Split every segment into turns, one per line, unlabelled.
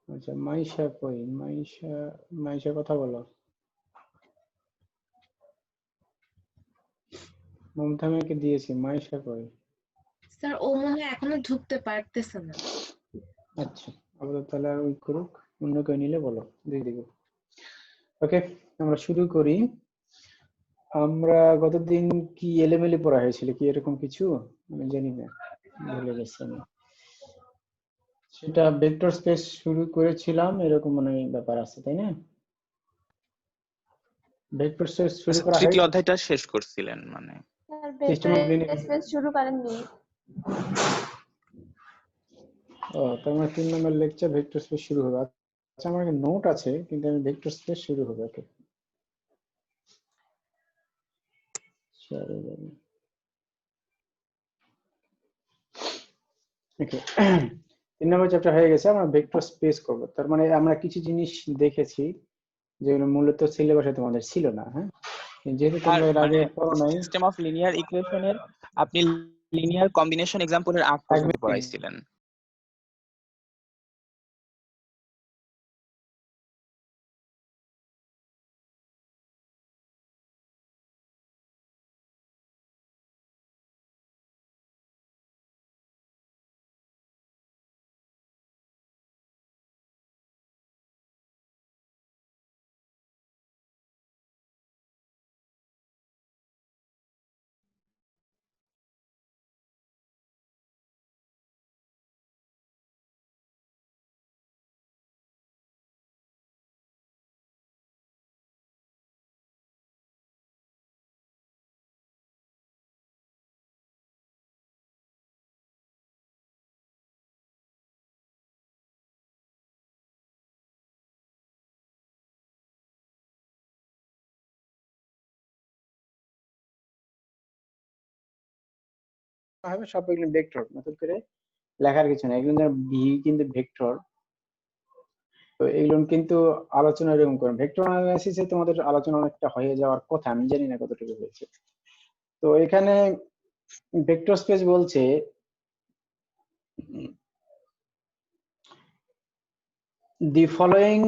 আচ্ছা, মাইশা কই? মাইশা, মাইশা কথা বলো। মমতা মেয়েকে দিয়েছি, মাইশা কই?
স্যার ও মনে হয় এখনো ঢুকতে পারতেছে না।
আচ্ছা, আপাতত তাহলে আর ওই করুক, অন্য কেউ নিলে বলো, দিয়ে দিব। ওকে, আমরা শুরু করি। আমরা গতদিন কি এলেমেলে পড়া হয়েছিল কি এরকম কিছু? আমি জানি না, ভুলে গেছি আমি। সেটা ভেক্টর স্পেস শুরু করেছিলাম এরকম মনে হয় ব্যাপার আছে, তাই না? ভেক্টর স্পেস শুরু করা হয়,
তৃতীয় অধ্যায়টা শেষ করছিলেন মানে।
Sir
system
vector
of linear.
Space শুরু করেননি।
ও, তার মানে 3 নম্বর লেকচার ভেক্টর স্পেস শুরু হবে। আচ্ছা, আমার নোট আছে কিন্তু আমি ভেক্টর স্পেস শুরু হবে। ওকে, ওকে। 3 নম্বর চ্যাপ্টার হয়ে গেছে, আমরা ভেক্টর স্পেস করব। তার মানে আমরা কিছু জিনিস দেখেছি যেগুলো মূলত সিলেবাসে তোমাদের ছিল না। হ্যাঁ, যেহেতু তোমরা এর আগে পড়ো নাই।
সিস্টেম অফ লিনিয়ার ইকুয়েশনের আপনি লিনিয়ার কম্বিনেশন এক্সাম্পলের 8 পর্যন্ত পড়াইছিলেন।
হবে সব এগুলো ভেক্টর, নতুন করে লেখার কিছু না, এগুলো ভি কিন্তু ভেক্টর। তো এগুলো কিন্তু আলোচনা এরকম করে ভেক্টর অ্যানালাইসিসে তোমাদের আলোচনা অনেকটা হয়ে যাওয়ার কথা, আমি জানি না কতটুকু হয়েছে। তো এখানে ভেক্টর স্পেস বলছে the following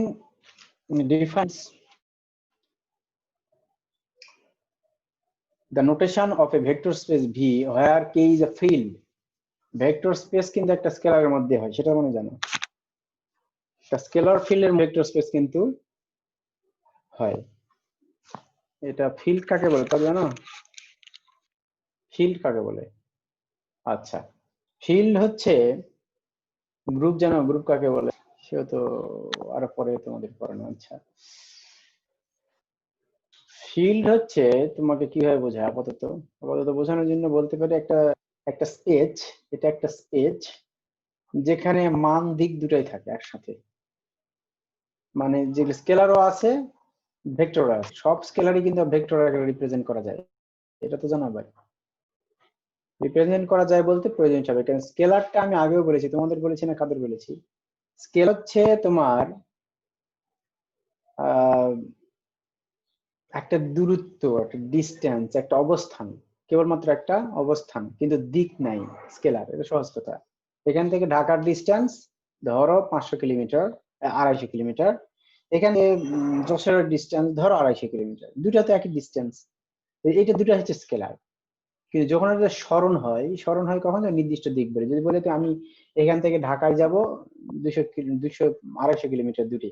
defines the notation of a vector space V where k is a field. Vector space কিন্তু একটা স্কেলারের মধ্যে হয়, সেটা মনে জানো। একটা স্কেলার ফিল্ডের ভেক্টর স্পেস কিন্তু হয়। এটা ফিল্ড কাকে বলে তা জানো? ফিল্ড কাকে বলে? আচ্ছা, ফিল্ড হচ্ছে গ্রুপ, জানো গ্রুপ কাকে বলে? সে তো আরো পরে তোমাদের পড়ানো। আচ্ছা, ফিল্ড হচ্ছে, তোমাকে কিভাবে বোঝায় আপাতত আপাতত বোঝানোর জন্য বলতে পারি একটা একটা স্পেস, এটা একটা স্পেস যেখানে মান দিক দুটাই থাকে একসাথে। মানে যে স্কেলারও আছে ভেক্টর আছে, সব স্কেলারই কিন্তু ভেক্টর আকারে রিপ্রেজেন্ট করা যায়, এটা তো জানা ভাই। রিপ্রেজেন্ট করা যায় বলতে প্রয়োজন হিসাবে, কারণ স্কেলারটা আমি আগেও বলেছি, তোমাদের বলেছি না কাদের বলেছি, স্কেল হচ্ছে তোমার একটা দূরত্ব, একটা ডিস্টেন্স, একটা অবস্থান, কেবলমাত্র একটা অবস্থান, কিন্তু দিক নাই স্কেলার। এটা সহজ কথা। এখান থেকে ঢাকার ডিস্টেন্স ধরো 500 কিলোমিটার, 250 কিলোমিটার। এখানে যশোরের ডিস্টেন্স ধরো 250 কিলোমিটার, দুটা তো একই ডিস্টেন্স। এইটা দুটা হচ্ছে স্কেলার। কিন্তু যখন এটা স্মরণ হয়, স্মরণ হয় কখন? নির্দিষ্ট দিক বলে। যদি বলে তো আমি এখান থেকে ঢাকায় যাব 200 কিলোমিটার দূরে,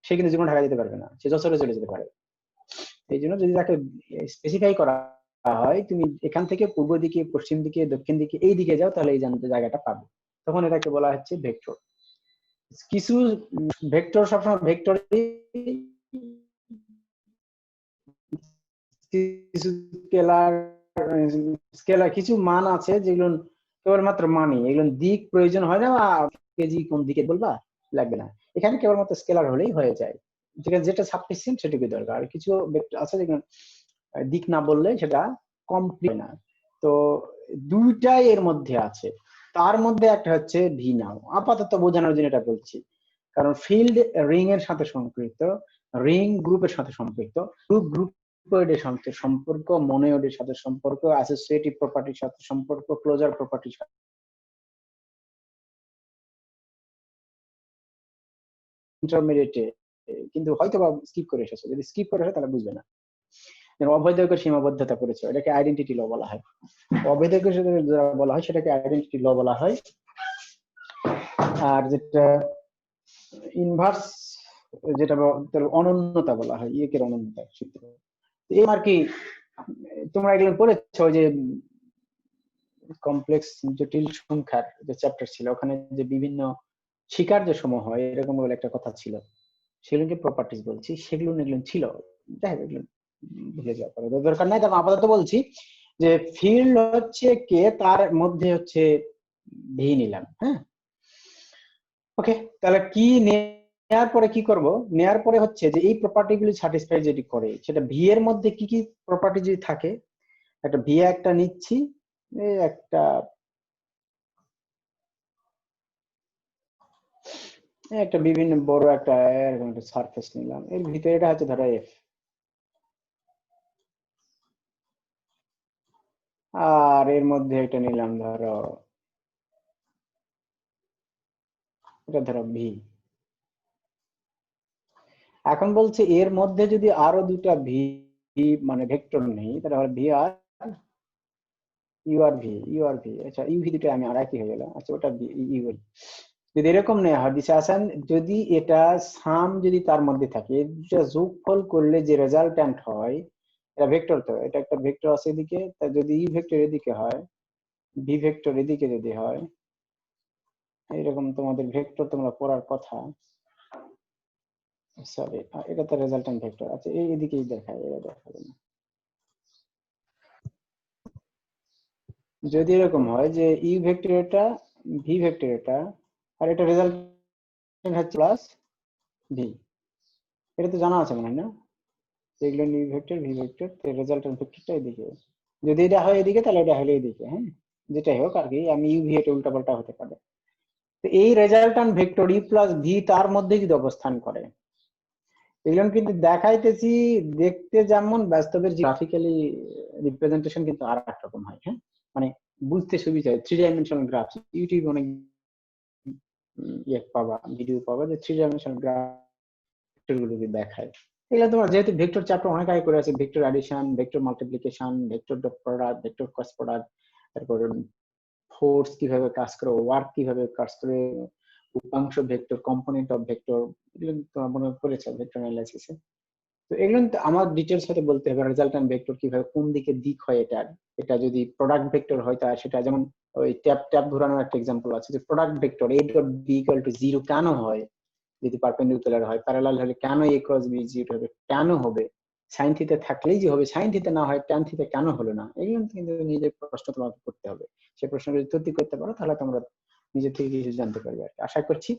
সে কিন্তু জীবন ঢাকা যেতে পারবে না, সে যশোরে চলে যেতে পারে। এই জন্য যদি তাকে স্পেসিফাই করা হয় তুমি এখান থেকে পূর্ব দিকে, পশ্চিম দিকে, দক্ষিণ দিকে, এই দিকে যাও, তাহলে এই জায়গাটা পাবে, তখন এটাকে বলা হচ্ছে ভেক্টর। কিছু ভেক্টর সবসময় ভেক্টর, কিছু স্কেলার, স্কেলার কিছু মান আছে যেগুলো কেবলমাত্র মানই, এগুলো দিক প্রয়োজন হয় না, কেজি কোন দিকে বলবা লাগবে না, এখানে কেবলমাত্র স্কেলার হলেই হয়ে যায়। যেটা সাফিসিয়েন্ট সেটুকুই দরকার। আর কিছু ভেক্টর আছে যেগুলো দিক না বললে সেটা কমপ্লিট না। তো দুইটাই এর মধ্যে আছে, তার মধ্যে একটা হচ্ছে ভি নাও, আপাতত বোঝানোর জন্য এটা বলছি। কারণ ফিল্ড রিং এর সাথে সম্পৃক্ত, রিং গ্রুপের সাথে সম্পৃক্ত, গ্রুপ গ্রুপয়েডের সাথে সম্পর্ক, মনোয়েডের সাথে সম্পর্ক, অ্যাসোসিয়েটিভ প্রপার্টির সাথে সম্পর্ক, ক্লোজার প্রপার্টির সাথে ইন্টারমিডিয়েটে, কিন্তু হয়তো বা স্কিপ করে এসেছো, যদি স্কিপ করে এসো তাহলে বুঝবে না। অবৈধকের সীমাবদ্ধতা করেছে, এটাকে আইডেন্টিটি ল বলা হয়। অবৈধকের সাথে যেটা বলা হয় সেটাকে আইডেন্টিটি ল বলা হয়। আর যেটা ইনভার্স, যেটা অনন্যতা বলা হয়, ইয়েকের অনন্যতা সূত্র। এই আর কি তোমরা এগুলো পড়েছো, যে কমপ্লেক্স জটিল সংখ্যার যে চ্যাপ্টার ছিল, ওখানে যে বিভিন্ন স্বীকার্য সমূহ হয় এরকম বলে একটা কথা ছিল, সেগুলোকে প্রপার্টিজ বলছি, সেগুলো এগুলো ছিল। যাই হোক, এগুলো ভুলে যাওয়া পরে দরকার নাই। তখন আপাতত বলছি যে ফিল্ড হচ্ছে কে, তার মধ্যে হচ্ছে ভি নিলাম। হ্যাঁ, ওকে। তাহলে কি নেয়ার পরে কি করব? নেয়ার পরে হচ্ছে যে এই প্রপার্টি গুলি স্যাটিসফাই যেটি করে, সেটা ভি এর মধ্যে কি কি প্রপার্টি যদি থাকে, একটা ভি একটা নিচ্ছি, এই একটা বিভিন্ন বড় একটা এরকম একটা সারফেস নিলাম, এর ভিতরে এটা হচ্ছে ধরো এফ, আর এর মধ্যে এটা নিলাম ধরো, এটা ধরো ভি। এখন বলছে এর মধ্যে যদি আরো দুটা ভি মানে ভেক্টর নেই, তাহলে ভি আর ইউ আর ভি, ইউ আর ভি, আচ্ছা ইউ ভি দুটো আমি আর একই হয়ে গেল, আচ্ছা ওটা ইউ। যদি এরকম নেওয়া হয় দিশাসান, যদি এটা সাম যদি তার মধ্যে থাকে, এটা যোগফল করলে যে রেজাল্ট্যান্ট হয়, এটা ভেক্টর, তো এটা একটা ভেক্টর আছে এদিকে, তা যদি ইউ ভেক্টর এদিকে হয়, ভি ভেক্টর এদিকে যদি হয়, এরকম তোমাদের ভেক্টর তোমরা পড়ার কথা, সরি এটা তো রেজাল্ট্যান্ট ভেক্টর, আচ্ছা এই এদিকেই দেখায়, এটা দেখাবে না। যদি এরকম হয় যে ইউ ভেক্টর এটা, ভি ভেক্টর এটা, আর এটা রেজাল্ট্যান্ট হচ্ছে প্লাস ভি, এটা তো জানা আছে মনে হয় না? এগুলো U vector V vector, resultant ভেক্টরটা এদিকে, যদি এটা হয় এদিকে তাহলে এটা হলো এদিকে। হ্যাঁ, যেটাই হোক আর কি, আমি ইউ ভি এটা উল্টাপাল্টা হতে পারে। তো এই resultant vector U plus V তার মধ্যে যদি অবস্থান করে, এগুলো কিন্তু দেখাইতেছি দেখতে যেমন, বাস্তবের গ্রাফিক্যালি রিপ্রেজেন্টেশন কিন্তু আর এক রকম হয়। হ্যাঁ, মানে বুঝতে সুবিধা হয়। 3 ডাইমেনশনাল গ্রাফ ইউটিউব অনেক ইয়ে পাবা, ভিডিও পাবা যে 3 ডাইমেনশনাল গ্রাফ গুলো দেখায়। এগুলো তোমার যেহেতু ভেক্টর চ্যাপ্টার অনেক আগে করে আছে, vector addition, vector multiplication, vector dot product, vector cross product, তারপর ফোর্স কিভাবে কাজ করে, ওয়ার্ক কিভাবে কাজ করে, উপাংশ ভেক্টর, কম্পোনেন্ট অফ ভেক্টর, এগুলো তোমার মনে করেছে ভেক্টর অ্যানালাইসিসে। তো এগুলো আমার ডিটেলস হতে বলতে হবে, রেজাল্ট্যান্ট ভেক্টর কিভাবে, কোন দিকে দিক হয় এটার। এটা যদি প্রোডাক্ট ভেক্টর হয় তাহলে সেটা, যেমন ওই ট্যাপ ঘোরানোর একটা এক্সাম্পল আছে, যে product vector a dot b equal to 0 কেন হয়, যদি পারপেন্ডিকুলার হয়, প্যারালাল হলে কেন a ক্রস b 0 হবে, কেন হবে, সাইন থিটা থাকলেই যে হবে, সাইন থিটা না হয় ট্যান থিটা কেন হলো না, এগুলো কিন্তু নিজের প্রশ্ন তোমাকে করতে হবে। সেই প্রশ্ন যদি তৈরি করতে পারো তাহলে তোমরা নিজে থেকে কিছু জানতে পারবে আর কি, আশা করছি।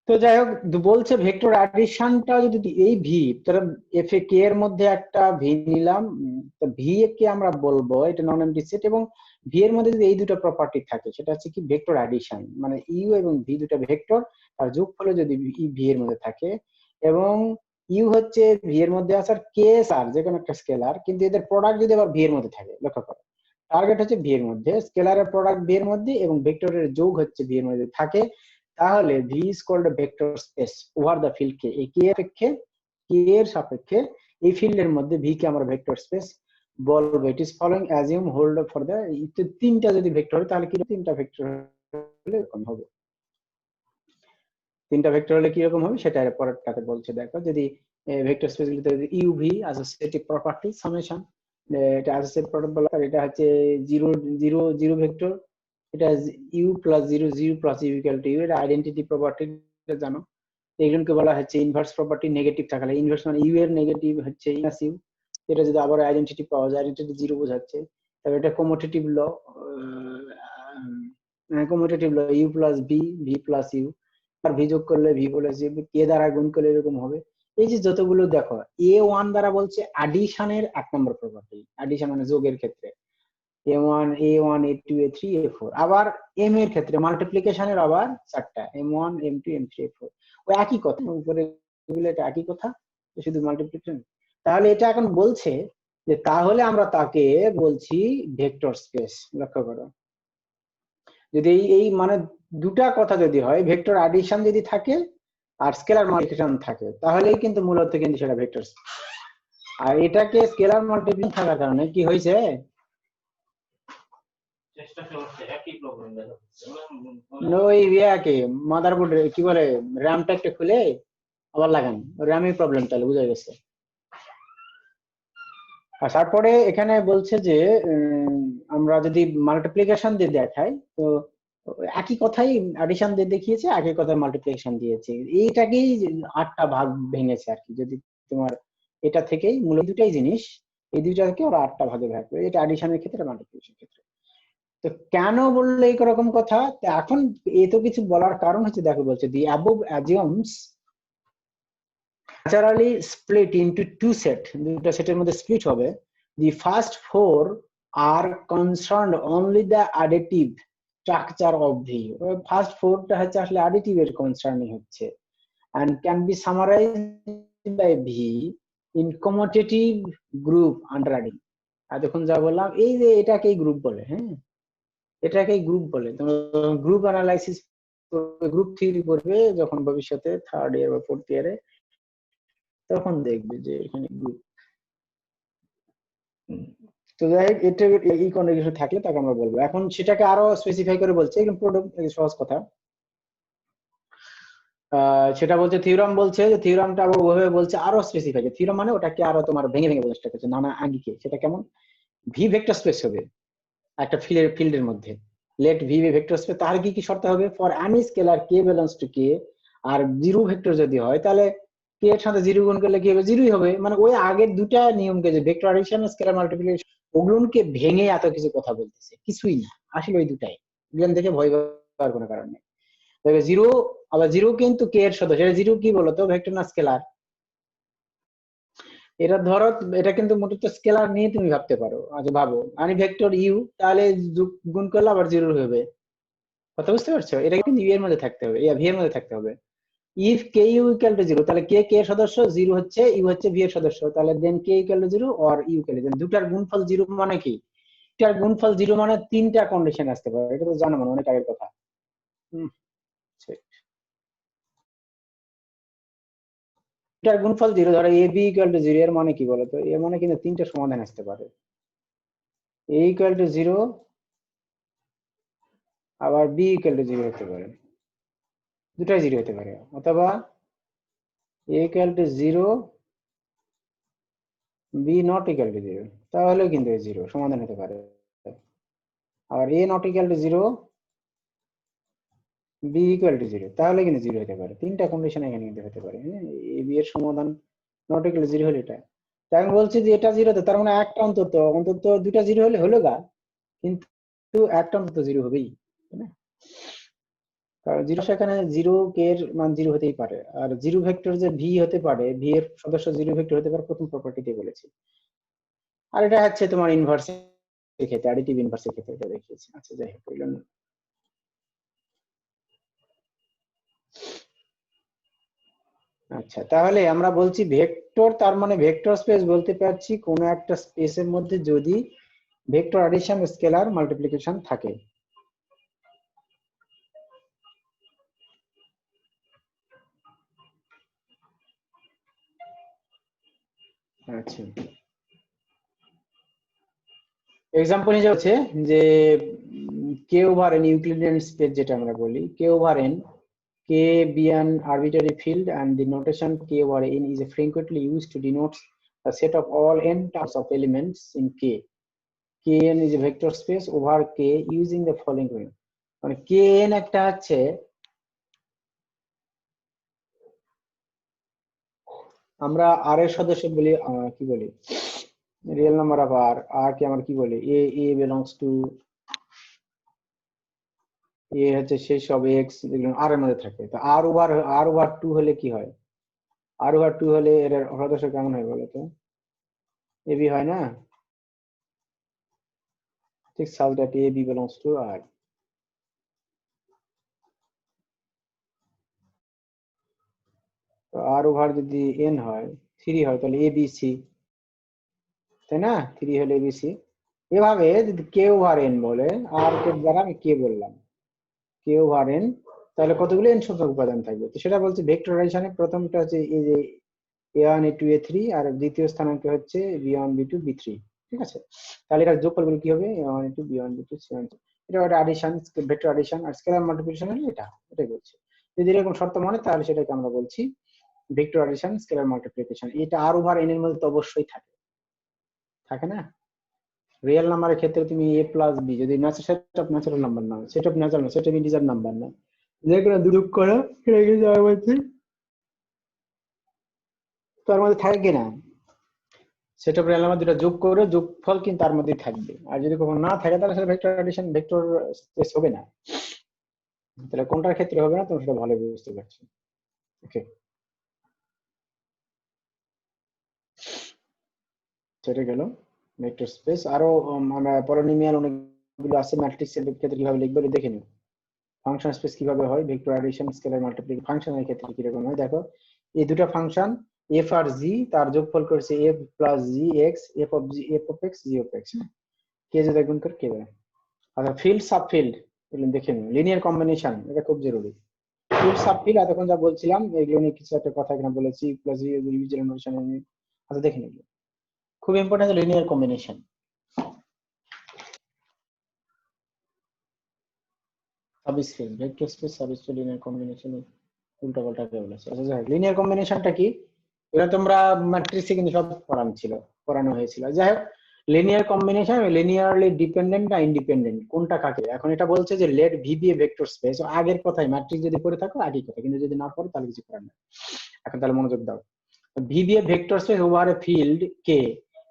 তো যাই হোক, বলছে ভেক্টর অ্যাডিশনটা যদি এই ভি, তাহলে এফ এ কে এর মধ্যে একটা ভি নিলাম, তো ভি কে আমরা বলবো এটা নন এমটি সেট, এবং ভি এর মধ্যে যদি এই দুটো প্রপার্টি থাকে, সেটা হচ্ছে কি ভেক্টর অ্যাডিশন, মানে ইউ এবং ভি দুটো ভেক্টর, তার যোগফলে যদি ভি এর মধ্যে থাকে, এবং ইউ হচ্ছে ভি এর মধ্যে আসার কে আর যে কোনো একটা স্কেলার, কিন্তু এদের প্রোডাক্ট যদি আবার ভি এর মধ্যে থাকে, লক্ষ্য করো টার্গেট হচ্ছে ভি এর মধ্যে, স্কেলারের প্রোডাক্ট ভি এর মধ্যে, এবং ভেক্টরের যোগ হচ্ছে ভি এর মধ্যে থাকে, তাহলে V is called a vector space over the field K. এই কে এর সাপেক্ষে এই ফিল্ডের মধ্যে ভি কে আমরা ভেক্টর স্পেস বলবো। It is following assume hold for the, তিনটা যদি ভেক্টর হয় তাহলে কি, তিনটা ভেক্টর হলে এরকম হবে, তিনটা ভেক্টর হলে কি রকম হবে সেটা পরেরটাতে বলছে। দেখো, যদি ভেক্টর স্পেস গুলিতে ইউভি অ্যাসোসিয়েটিভ প্রপার্টি সামেশন, এটা অ্যাসোসিয়েটিভ প্রপার্টি বলা, এটা হচ্ছে 0 0 0 ভেক্টর, এটা U plus 0 0 plus U equal to U, এটা আইডেন্টিটি প্রপার্টি জানো। এগুলোকে বলা হচ্ছে ইনভার্স প্রপার্টি, নেগেটিভ থাকলে ইনভার্স মানে ইউ এর নেগেটিভ হচ্ছে ইনাস ইউ, এটা যদি আবার আইডেন্টিটি পাওয়া যায়, আইডেন্টিটি 0 বোঝাচ্ছে। তবে এটা commutative law, commutative law, U plus V, V plus U, আর ভি যোগ করলে ভি প্লাস ইউ, কে দ্বারা গুণ করলে এরকম হবে। এই যে যতগুলো দেখো, A1 দ্বারা বলছে অ্যাডিশনের 1 নম্বর প্রপার্টি, অ্যাডিশন মানে যোগের ক্ষেত্রে M1 A1 A2 A3 A4, আবার M এর ক্ষেত্রে মাল্টিপ্লিকেশনের আবার 4টা M1 M2 M3 A4, ওই একই কথা, উপরে এগুলো এটা একই কথা, শুধু মাল্টিপ্লিকেশন। তাহলে এটা এখন বলছে যে তাহলে আমরা তাকে বলছি ভেক্টর স্পেস। লক্ষ্য করো, যদি এই মানে দুটা কথা যদি হয়, ভেক্টর অ্যাডিশন যদি থাকে আর স্কেলার মাল্টিপ্লিকেশন থাকে, তাহলেই কিন্তু মূলত কিন্তু সেটা ভেক্টর। আর এটাকে স্কেলার মাল্টিপ্লিকেশন থাকার কারণে কি হয়েছে, ওই ইয়াকে মাদারবোর্ডে কি বলে র্যামটা একটা খুলে আবার লাগান, র্যামই প্রবলেম, তাহলে বুঝা গেছে। আর তারপরে এখানে বলছে যে আমরা যদি মাল্টিপ্লিকেশন দিয়ে দেখাই তো একই কথাই অ্যাডিশন দিয়ে দেখিয়েছে, একই কথায় মাল্টিপ্লিকেশন দিয়েছে, এইটাকেই 8টা ভাগ ভেঙেছে আর কি। যদি তোমার এটা থেকেই মূলত দুটাই জিনিস, এই দুইটাকে ওরা 8টা ভাগে ভাগ করে, এটা অ্যাডিশনের ক্ষেত্রে মাল্টিপ্লিকেশনের ক্ষেত্রে। তো কেন বললে এরকম কথা, তো এখন এত কিছু বলার কারণ হচ্ছে, দেখো বলছে the above assumes naturally split into two set, দুটো সেটের মধ্যে স্প্লিট হবে। The first four are concerned only the additive structure of V, first ফোরটা হচ্ছে আসলে অ্যাডিটিভ এর কনসার্নিং হচ্ছে, and can be summarized by V in commutative group under heading। আর যখন যা বললাম এই যে এটাকেই গ্রুপ বলে, হ্যাঁ এটাকেই গ্রুপ বলে। তোমরা গ্রুপ অ্যানালাইসিস গ্রুপ থিওরি করবে যখন ভবিষ্যতে থার্ড ইয়ার বা ফোর্থ ইয়ারে, তখন দেখবে যে এখানে গ্রুপ। তো যাই হোক, এটা এই কন্ডিশন থাকলে তাকে আমরা বলবো। এখন সেটাকে আরো স্পেসিফাই করে বলছে, একদম সহজ কথা। সেটা বলছে থিওরাম, বলছে যে থিওরামটা আবার ওভাবে বলছে আরো স্পেসিফাই। থিওরাম মানে ওটাকে আরো তোমার ভেঙে ভেঙে বলতে চেষ্টা করছে নানা আঙ্গিকে। সেটা কেমন, ভি ভেক্টর স্পেস হবে একটা ফিল্ডের মধ্যে, লেট ভি ভেক্টর স্পেস, তার কি কি শর্ত হবে, for any scalar K belongs to K, আর জিরো ভেক্টর যদি হয় তাহলে কে এর সাথে জিরো গুণ করলে কি হবে, জিরোই হবে। মানে ওই আগের দুটা নিয়মকে, যে ভেক্টর অ্যাডিশন স্কেলার মাল্টিপ্লিকেশন, ওগুলোকে ভেঙে এত কিছু কথা বলতেছে, কিছুই না আসলে ওই দুটাই। এগুলো দেখে ভয় পাওয়ার কোনো কারণ নেই। জিরো, আবার জিরো কিন্তু কে এর সদস্য, এটা জিরো কি বলতো, ভেক্টর না স্কেলার। এটা ধরো এটা কিন্তু মূলত স্কেলার নিয়ে তুমি ভাবতে পারো। আচ্ছা ভাবো, আমি ভেক্টর ইউ, তাহলে গুণ করলে আবার জিরো হবে, কথা বুঝতে পারছো? এটা কিন্তু ইউ এর মধ্যে থাকতে হবে, ভি এর মধ্যে থাকতে হবে। If K U equal to zero, তাহলে কে কে এর সদস্য, জিরো হচ্ছে ইউ হচ্ছে ভি এর সদস্য, তাহলে then K equal to zero or U equal to zero. দুটার গুণফল জিরো মানে কি, দুটার গুণফল জিরো মানে তিনটা কন্ডিশন আসতে পারে, এটা তো জানো মানে অনেক আগের কথা। দুটার গুণফল জিরো, ধরো A B equal to zero, এর মানে কি বলতো, এর মানে কিন্তু তিনটা সমাধান আসতে পারে। এ ইকুয়াল টু জিরো, আবার বি ইকুয়াল টু জিরো হতে পারে, দুটাই জিরো হতে পারে, অথবা A equal to zero, B not equal to zero, তাহলেও কিন্তু জিরো সমাধান হতে পারে। আর A not equal to zero, B equal to zero, তাহলে কিন্তু জিরো হতে পারে। তিনটা কন্ডিশন এখানে কিন্তু হতে পারে। এ বি এর সমাধান নট ইকুয়াল টু জিরো হলে এটা, তাই আমি বলছি যে এটা জিরো, তার মানে একটা অন্তত অন্তত দুটা জিরো হলে হলো গা, কিন্তু একটা অন্তত জিরো হবেই, তাই না? কারণ জিরো, সেখানে জিরো কে এর মান জিরো হতেই পারে। আর জিরো ভেক্টর যে ভি হতে পারে, ভি এর সদস্য জিরো ভেক্টর হতে পারে, প্রথম প্রপার্টিতে বলেছি। আর এটা হচ্ছে তোমার ইনভার্স এর ক্ষেত্রে, অ্যাডিটিভ ইনভার্স এর ক্ষেত্রে এটা দেখিয়েছি। আচ্ছা যাই হোক, আচ্ছা তাহলে আমরা বলছি ভেক্টর, তার মানে ভেক্টর স্পেস বলতে পারছি কোন একটা স্পেসের মধ্যে যদি ভেক্টর অ্যাডিশন স্কেলার মাল্টিপ্লিকেশন থাকে। আচ্ছা এক্সাম্পল হিসেবে হচ্ছে যে K over N Euclidean space, যেটা আমরা বলি K over N, K be an arbitrary field and the notation k over n is frequently used to denote a set of all n types of elements in k. Kn is a vector space over k using the following way. মানে kn একটা হচ্ছে, আমরা r এর সদস্য বলি, কি বলি real number of r কে আমরা কি বলি, a belongs to a হচ্ছে সেই সব x যেগুলো r এর মধ্যে থাকে। তো r ওভার 2 হলে কি হয়, r ওভার 2 হলে এর সদস্য কেমন হয় বলো তো, ab হয় না, ঠিক such that a b belongs to r। তো r ওভার যদি n হয়, 3 হয়, তাহলে a b c, তাই না, 3 হলে a b c। এভাবে যদি k ওভার n বলে, r কে দ্বারা আমি k বললাম, k ওভার n, তাহলে কতগুলো n সংখ্যক উপাদান থাকবে? তো সেটা বলছে ভেক্টর অ্যাডিশনে প্রথমটা হচ্ছে এই যে a1 a2 a3 আর দ্বিতীয় স্থানাঙ্ক হচ্ছে b1 b2 b3, ঠিক আছে? তাহলে এটার যোগফলগুলো কি হবে? a1 a2 b1 b2 c1 এটা একটা অ্যাডিশন, ভেক্টর অ্যাডিশন। আর স্কেলার মাল্টিপ্লিকেশন হলো এটাই বলছে। যদি এরকম শর্ত মানে তাহলে সেটাকে আমরা বলছি ভেক্টর অ্যাডিশন স্কেলার মাল্টিপ্লিকেশন। এটা আর ওভার n এর মধ্যে তো অবশ্যই থাকে না? রিয়েল নাম্বারের ক্ষেত্রে তুমি a প্লাস b যদি set of natural number now, set of natural না, সেট অফ ইন্টিজার নাম্বার না, যে কোনো দুরূপ করো সেটা কিন্তু আমার মধ্যে তার মধ্যে থাকে কিনা, সেট অফ রিয়েল নাম্বার দুটো যোগ করে যোগফল কিন্তু তার মধ্যেই থাকবে। আর যদি কখনো না থাকে তাহলে সেটা ভেক্টর অ্যাডিশন ভেক্টর স্পেস হবে না। তাহলে কোনটার ক্ষেত্রে হবে না তুমি সেটা ভালো বুঝতে পারছো। ওকে, সেটা গেল ভেক্টর স্পেস। আরো আমরা পলিনোমিয়াল অনেকগুলো আছে, ম্যাট্রিক্সের ক্ষেত্রে কিভাবে লিখবো দেখে নিও। ফাংশন স্পেস কিভাবে হয়, ভেক্টর অ্যাডিশন স্কেলার মাল্টিপ্লিকেশন ফাংশনের ক্ষেত্রে কি রকম হয় দেখো। এই দুটো ফাংশন f আর g, তার যোগফল করেছে f plus g x, f of x g of x, কে যদি গুণ করে কে দেয়। আচ্ছা, ফিল্ড সাবফিল্ড এগুলো দেখে নিও। লিনিয়ার কম্বিনেশন এটা খুব জরুরি। ফিল্ড সাবফিল্ড এতক্ষণ যা বলছিলাম এগুলো নিয়ে কিছু একটা কথা এখানে বলেছি, প্লাস ইউজুয়াল নোটেশন। আচ্ছা দেখে নিও, খুব important linear combination. Subspace vector space subspace linear combination উল্টা পাল্টা কে বলেছে। আচ্ছা যাই হোক, লিনিয়ার কম্বিনেশনটা কি এটা তোমরা ম্যাট্রিক্সে কিন্তু সব পড়ানো হয়েছিল। যাই হোক, লিনিয়ার কম্বিনেশন লিনিয়ারলি ডিপেন্ডেন্ট না ইন্ডিপেন্ডেন্ট কোনটা কাকে। এখন এটা বলছে যে let V be a vector space, আগের কথাই ম্যাট্রিক্স যদি পড়ে থাকো আগের কথা, কিন্তু যদি না পড়ো তাহলে কিছু করার নেই। এখন তাহলে মনোযোগ দাও। V be a vector space over a field K,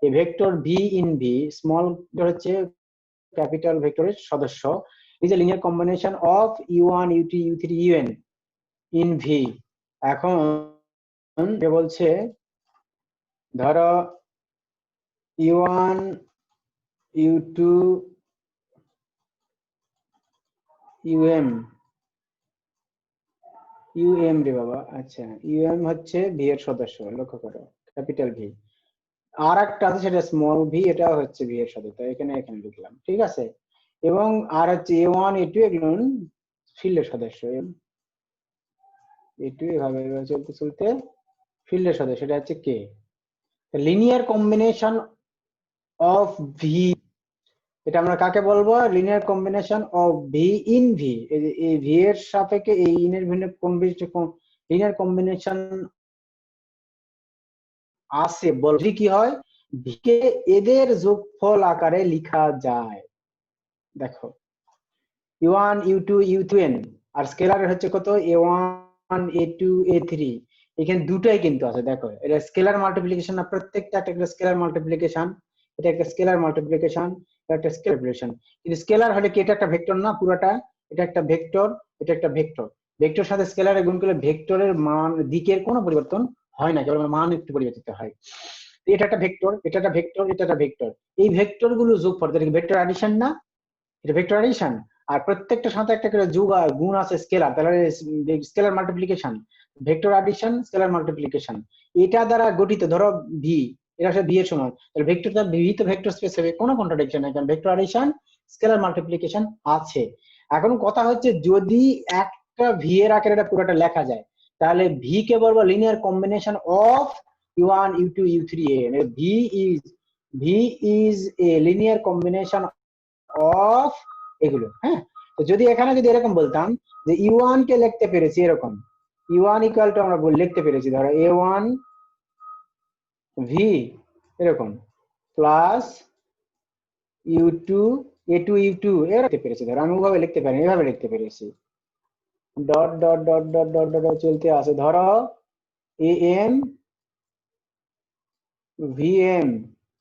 a vector V in V, small হচ্ছে ক্যাপিটাল ভেক্টরের সদস্য, is a linear combination of u1 u2 u3 un in v। এখন বলছে ধরো u1 u2 um রে বাবা, আচ্ছা হচ্ছে ভি এর সদস্য, লক্ষ্য করো ক্যাপিটাল ভি। আর একটা আছে সেটা স্মল ভি, এটা হচ্ছে ভি এর সদস্য, এখানে লিখলাম, ঠিক আছে? এবং আর হচ্ছে a1 a2 এগুলো ফিল্ডের সদস্য, a2 এভাবে চলতে ফিল্ডের সদস্য, সেটা হচ্ছে কে। লিনিয়ার কম্বিনেশন অফ ভি, এটা আমরা কাকে বলবো? Linear combination of V in V. এই ভি এর সাপেক্ষে এই ইন এর ভিন্ন কোন লিনিয়ার কম্বিনেশন আছে বলবি কি হয়, ভি কে এদের যোগফল আকারে লেখা যায়। দেখো u1 u2 u2n, আর স্কেলার হচ্ছে কত a1 a2 a3, এখানে দুটাই কিন্তু আছে। দেখো এটা স্কেলার মাল্টিপ্লিকেশন না, প্রত্যেকটা একটা স্কেলার মাল্টিপ্লিকেশন, এটা একটা স্কেলার মাল্টিপ্লিকেশন, এটা একটা স্কেলার মাল্টিপ্লিকেশন। কিন্তু স্কেলার হলে কি এটা একটা ভেক্টর না পুরোটা? এটা একটা ভেক্টর, এটা একটা ভেক্টর। ভেক্টর সাথে স্কেলারে গুণ করলে ভেক্টরের মান দিকের কোনো পরিবর্তন হয় না, কেবল মান একটু পরিবর্তিত হয়। এটা একটা ভেক্টর, এটা একটা ভেক্টর, এটা একটা ভেক্টর, এই ভেক্টর গুলো যোগফল, এটা কি ভেক্টর অ্যাডিশন না? এটা ভেক্টর অ্যাডিশন। আর প্রত্যেকটা সাথে একটা করে যোগ আর গুণ আছে স্কেলার, তাহলে scalar multiplication, vector addition scalar multiplication, এটা দ্বারা গঠিত। ধরো ভি, এটা আসলে ভি এর সমান, তাহলে ভেক্টরটা ভি তো ভেক্টর স্পেস হবে, কোনো কন্ট্রাডিকশন নাই, কারণ ভেক্টর অ্যাডিশন স্কেলার মাল্টিপ্লিকেশন আছে। এখন কথা হচ্ছে যদি একটা ভি এর আকারে এটা পুরোটা লেখা যায়, তাহলে ভি কে বলবো linear combination of u1 u2 u3 an। V is a linear combination of এগুলো। হ্যাঁ, তো যদি এখানে যদি এরকম বলতাম যে u1 কে লিখতে পেরেছি এরকম, u1 ইকুয়াল টু আমরা লিখতে পেরেছি ধরো a1 v এরকম প্লাস u2 a2 u2 এর লিখতে পেরেছি, ধরো আমি ওভাবে লিখতে পারি, এভাবে লিখতে পেরেছি, dot dot dot dot dot dot চলতে আছে, ধরো am vm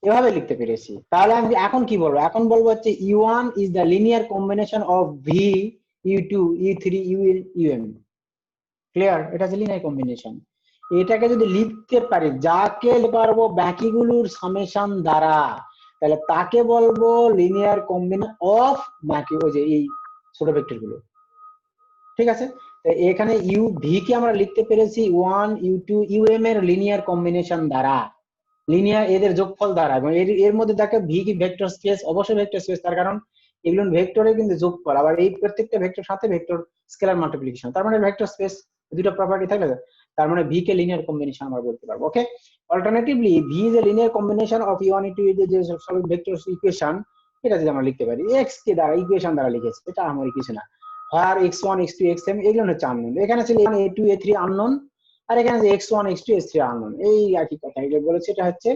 এভাবে লিখতে পেরেছি। তাহলে আমি এখন কি বলবো? এখন বলবো হচ্ছে u1 is the linear combination of v u2 u3 um। Clear? এটা হচ্ছে লিনিয়ার কম্বিনেশন। এটাকে যদি লিখতে পারি, যাকে পারবো বাকিগুলোর সামেশন দ্বারা, তাহলে তাকে বলবো লিনিয়ার কম্বিনেশন অফ বাকি ওই যে এই ছোট ভেক্টর গুলো, ঠিক আছে? এখানে ইউ ভি কে আমরা লিখতে পেরেছি 1 u2 um এর লিনিয়ার কম্বিনেশন দ্বারা, লিনিয়ার এদের যোগফল দ্বারা, এবং এর মধ্যে দেখো ভি কি ভেক্টর স্পেস, অবশ্যই ভেক্টর স্পেস, তার কারণ এগুলো ভেক্টরে কিন্তু যোগফল, আবার এই প্রত্যেকটা ভেক্টর সাথে ভেক্টর স্কেলার মাল্টিপ্লিকেশন, তার মানে ভেক্টর স্পেস দুটো প্রপার্টি থাকলে তার মানে ভি কে লিনিয়ার কম্বিনেশন আমরা বলতে পারবো। Okay, alternatively V is a linear combination of U one into যে সলিড ভেক্টর ইকুয়েশন, এটা যদি আমরা লিখতে পারি এক্স কে দ্বারা ইকুয়েশন দ্বারা লিখেছি, এটা আমার কিছু না। আর x1 x2 xm এগুলো হচ্ছে আননোন, এখানে ছিল a2 a3 আননোন, আর এখানে যে x1 x2 x3 আননোন, এই একই কথা এগুলো বলেছে। এটা হচ্ছে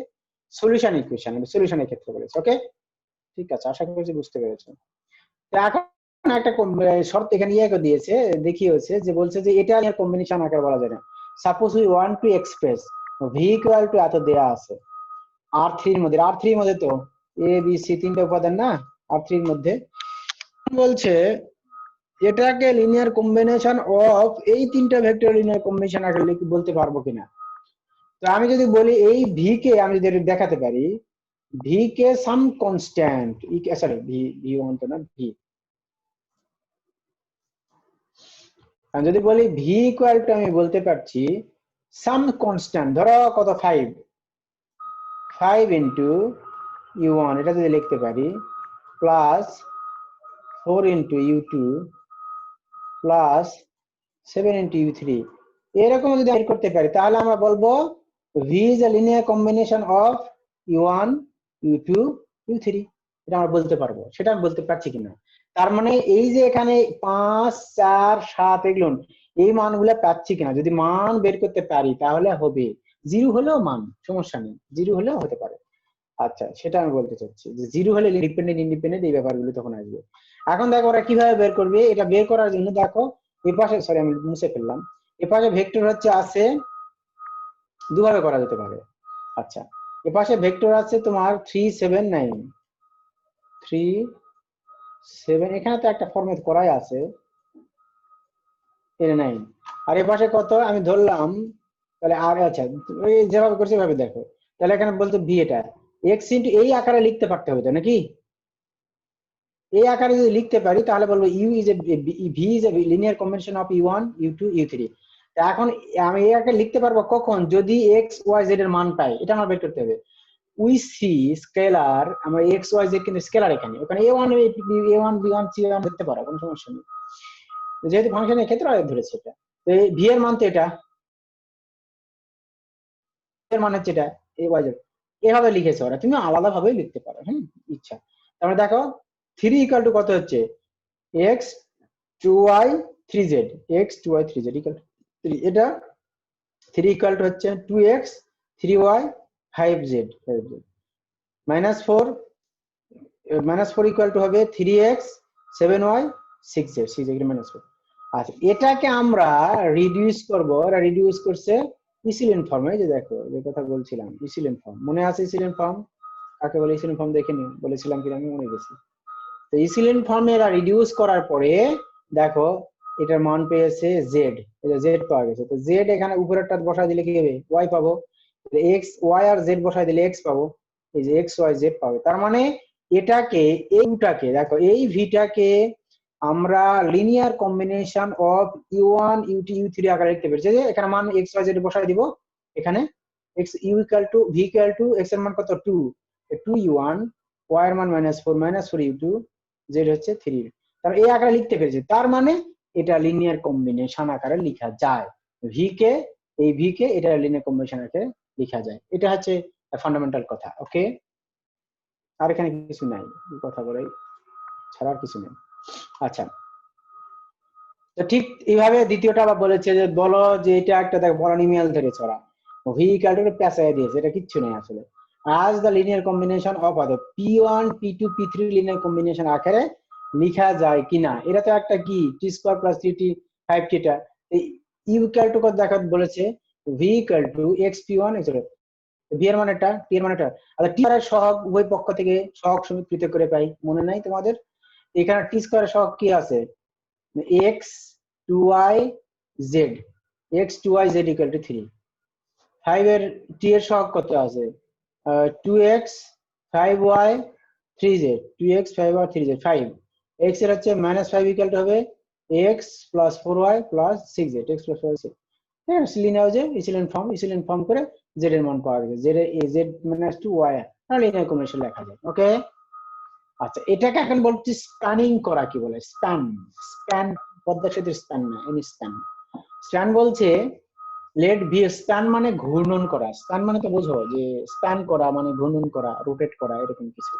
সলিউশন ইকুয়েশন, সলিউশনের ক্ষেত্রে বলেছে। ওকে, ঠিক আছে, আশা করছি বুঝতে পেরেছো। তো এখন একটা শর্ত এখানে ইয়ে দিয়েছে, দেখিয়েছে যে বলছে যে এটা নিয়ে কম্বিনেশন আকার বলা যায় না। Suppose we want to express V equal two এত দেয়া আছে R3 এর মধ্যে, R3 এর মধ্যে তো এ বি সি তিনটা উপাদান না, R3 এর মধ্যে বলছে এটাকে লিনিয়ার কম্বিনেশন অফ এই তিনটা ভেক্টর লিনিয়ার কম্বিনেশন আকারে বলতে পারবো কিনা। তো আমি যদি বলি এই ভি কে আমি যদি দেখাতে পারি, ভি কে some constant, sorry V V one তো না, ভি, আমি যদি বলি ভি ইকুয়াল টু আমি বলতে পারছি সাম কনস্ট্যান্ট, ধরো কত 5 ইন্টু u1, এটা যদি লিখতে পারি plus 4 into u2 plus 7 into u3, এরকম যদি বের করতে পারি তাহলে আমরা বলবো v is a linear combination of u1 u2 u3, এটা আমরা বলতে পারবো। সেটা আমি বলতে পারছি কিনা, তার মানে এই যে এখানে 5 4 7 এগুলো এই মানগুলো পাচ্ছি কিনা, যদি মান বের করতে পারি তাহলে হবে, জিরো হলেও মান সমস্যা নেই, জিরো হলেও হতে পারে। আচ্ছা, সেটা আমি বলতে চাচ্ছি যে জিরো হলে ডিপেন্ডেন্ট ইন্ডিপেন্ডেন্ট এই ব্যাপারগুলো তখন আসবে। এখন দেখো ওরা কিভাবে বের করবে, এটা বের করার জন্য দেখো এই পাশে, সরি আমি মুছে ফেললাম, এ পাশে ভেক্টর হচ্ছে আছে দুভাবে করা যেতে পারে। আচ্ছা, এ পাশে ভেক্টর আছে তোমার 3 7 9 3 7, এখানে তো একটা ফরম্যাট করাই আছে এর 9, আর এ পাশে কত আমি ধরলাম, তাহলে আর আচ্ছা ওই যেভাবে করছে সেভাবে দেখো, তাহলে এখানে বলতে ভি এটা x ইনটু এই আকারে লিখতে পারতে হবে তো নাকি, এই আকারে যদি লিখতে পারি তাহলে বলবো u is A V is a linear combination of u1 u2 u3। এখন আমি এই আকারে লিখতে পারবো কখন, যদি x y z এর মান পাই, এটা আমার বের করতে হবে। উই সি স্কেলার, আমরা x y z কিন্তু স্কেলার, এখানে ওখানে a1 a1 b1 c1 ধরতে পারো, কোনো সমস্যা নেই, যেহেতু ফাংশনের ক্ষেত্রে ধরেছে এটা। তো এই ভি এর মান তো এটা, এর মান হচ্ছে এটা a y z, এভাবে লিখেছে ওরা, তুমি আলাদা ভাবে লিখতে পারো, ইচ্ছা। তারপরে দেখো 3 ইকুয়াল টু কত হচ্ছে x 2y 3z, x 2y 3z equal to 3, এটা 3 ইকুয়াল টু হচ্ছে 2x 3y 5z, -4 equal to হবে 3x 7y 6z, 6 -4। আচ্ছা, এটাকে আমরা রিডিউস করব, এটা রিডিউস করছে ইসিলিন ফর্মে, যে দেখো যে কথা বলছিলাম ইসিলিন ফর্ম, মনে আছে ইসিলিন ফর্ম কাকে বলে, ইসিলিন ফর্ম দেখে নি, বলেছিলাম কিনা আমি মনে গেছি। তো ইসিলিন ফর্মে এরা রিডিউস করার পরে দেখো এটার মান পেয়েছে z, এটা z পাওয়া গেছে। তো z এখানে উপরেরটা বসায় দিলে কি হবে, y পাবো, x y আর z বসায় দিলে x পাবো, এই যে x y z পাবে। তার মানে এটাকে এইটাকে দেখো এই ভিটাকে আমরা linear combination of u1 u2 u3 আকারে লিখতে পারি, যে এখানে মান x y z বসায় দিব, এখানে x u equal to v equal to x এর মান কত 2 2u1, y এর মান -4 u2, z হচ্ছে 3, তার এই আকারে লিখতে পেরেছি। তার মানে এটা লিনিয়ার কম্বিনেশন আকারে লেখা যায়, v কে এই v কে এটা লিনিয়ার কম্বিনেশন আকারে লেখা যায়, এটা হচ্ছে ফান্ডামেন্টাল কথা। ওকে, আর এখানে কিছু নাই, কথা বলাই ছাড়া আর কিছু নেই। আচ্ছা, তো ঠিক এইভাবে দ্বিতীয়টা আবার বলেছে যে বলো যে এটা একটা দেখ পলিনোমিয়াল ধরেছে ওরা, ভি ইকুয়াল টু পেঁচায় দিয়েছে, এটা কিচ্ছু নেই আসলে। আজ the linear combination of other p1 p2 p3 linear combination আকারে লেখা যায় কিনা, এটা তো একটা কি t square plus 3t 5t, এটা এই u ইকুয়াল টু কত দেখা বলেছে, v equal to x p1 etc, v এর মানে এটা, t এর মানে এটা। আচ্ছা, t এর সহগ উভয় পক্ষ থেকে সহগ সমীকৃত করে পাই, মনে নাই তোমাদের, এখানে t স্কয়ার সহগ কি আছে, x 2y z, x 2y z equal to 3, 5 এর t এর সহগ কত আছে 2x 5y 3z, 2x 5y 3z, 5 x এর হচ্ছে -5 ইকুয়াল টু হবে x plus 4y plus 6z, x plus 4y 6, হ্যাঁ লিনিয়ার যে ইসিলিন ফর্ম করে z এর মান পাওয়া গেছে, z এর z - 2y আর লিনিয়ার কম্বিনেশন লেখা যায়। ওকে, আচ্ছা, এটাকে এখন বলছি স্প্যানিং করা। কি বলে স্প্যান? স্প্যান পদ্মা সেতুর স্প্যান না, এমনি স্প্যান। স্প্যান বলছে লেট ভি, স্প্যান মানে ঘূর্ণন করা। স্প্যান মানে তো বোঝো যে স্প্যান করা মানে ঘূর্ণন করা, রোটেট করা, এরকম কিছু।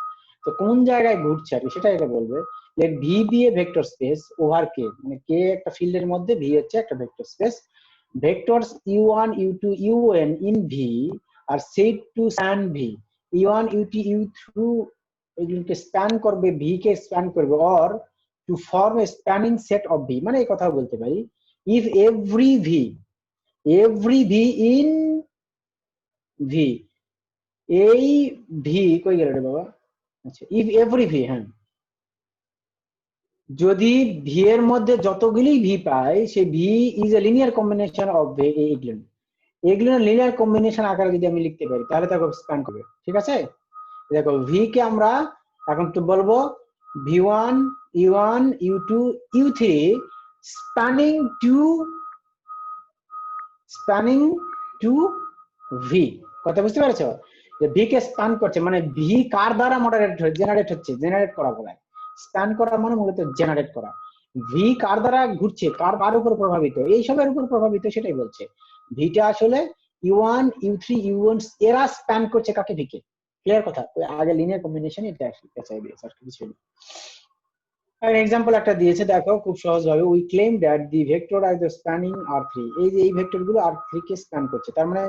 তো কোন জায়গায় ঘুরছে আর কি সেটা এটা বলবে। Let V be a vector space over K, মানে কে একটা ফিল্ডের মধ্যে, ভি হচ্ছে একটা vector space. Vectors u1 u2 un in v are said to span v। u1 u2 u2 এগুলোকে স্প্যান করবে, ভি কে স্প্যান করবে, or to form a spanning set of V, মানে এই কথা বলতে পারি if every V in V, এই ভি কই গেল রে বাবা? আচ্ছা, ইফ এভরি ভি, হ্যাঁ, যদি ভি এর মধ্যে যতগুলি ভি পাই, সেই V is a linear combination of এগুলো লিনিয়ার কম্বিনেশন আকারে যদি আমি লিখতে পারি তাহলে তাকে স্প্যান করবে। ঠিক আছে, দেখো ভি কে আমরা এখন তো বলবো v1 u1 u2 u3 spanning two V. কথা বুঝতে পেরেছো? যে ভি কে স্প্যান করছে, মানে ভি কার দ্বারা জেনারেট করা বলে। স্প্যান করা মানে মূলত জেনারেট করা। ভি কার দ্বারা ঘুরছে, কার উপর প্রভাবিত, এই সবের উপর প্রভাবিত, সেটাই বলছে। ভিটা আসলে u1 u3 u1 এরা স্প্যান করছে কাকে? ভিকে। ক্লিয়ার কথা? আগে লিনিয়ার কম্বিনেশন এটা চাই দিয়েছে, আর কিছু না। আর এক্সাম্পল একটা দিয়েছে, দেখো খুব সহজ ভাবে। We claim that the vector are the spanning r3, এই যে এই ভেক্টর গুলো r3 কে স্প্যান করছে। তার মানে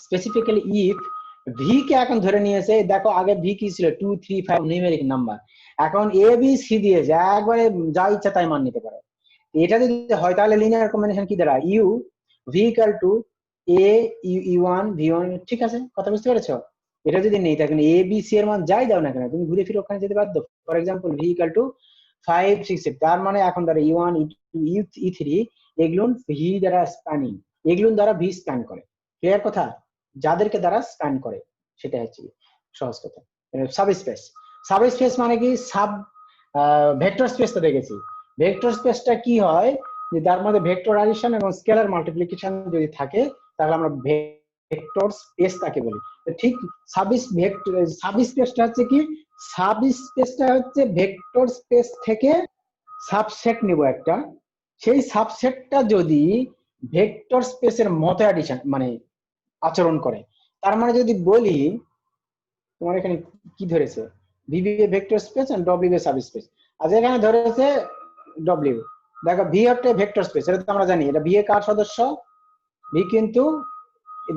স্পেসিফিক্যালি ইফ ভি কে এখন ধরে নিয়েছে, দেখো আগে ভি কি ছিল 2 3 5 নিউমেরিক নাম্বার, এখন এ বি সি দিয়েছে, একবারে যা ইচ্ছা তাই মান নিতে পারো। এটা যদি হয় তাহলে লিনিয়ার কম্বিনেশন কি দাঁড়ায়? U V equal to A U one V one. ঠিক আছে, কথা বুঝতে পেরেছো? এটা যদি নেই তখন এ বি সি এর মান যাই দাও না কেন, তুমি ঘুরে ফিরে ওখানে যেতে বাধ্য। For example V equal two 5 6 7, তার মানে এখন দ্বারা ইউ1 ই3 এগুলো ভি দ্বারা স্প্যানিং, এগুলো দ্বারা ভি স্প্যান করে। ক্লিয়ার কথা? যাদেরকে দ্বারা স্প্যান করে সেটা হচ্ছে সহজ কথা। সাবস্পেস মানে কি? ভেক্টর স্পেস তো দেখেছি। ভেক্টর স্পেসটা কি হয়, যে তার মধ্যে ভেক্টর অ্যাডিশন এবং স্কেলার মাল্টিপ্লিকেশন যদি থাকে তাহলে আমরা ভেক্টর স্পেস তাকে বলি। ঠিক সাবস্পেসটা হচ্ছে কি? সাবস্পেসটা হচ্ছে ভেক্টর স্পেস থেকে সাবসেট নিব একটা, সেই সাবসেটটা যদি ভেক্টর স্পেসের মতো অ্যাডিশন মানে আচরণ করে। তার মানে যদি বলি, তোমার এখানে কি ধরেছে? V be a vector space and W a subspace. আজ এখানে ধরেছে ডব্লিউ। দেখো ভি একটা ভেক্টর স্পেস, এটা তো আমরা জানি। এটা ভি এ কার সদস্য? ভি কিন্তু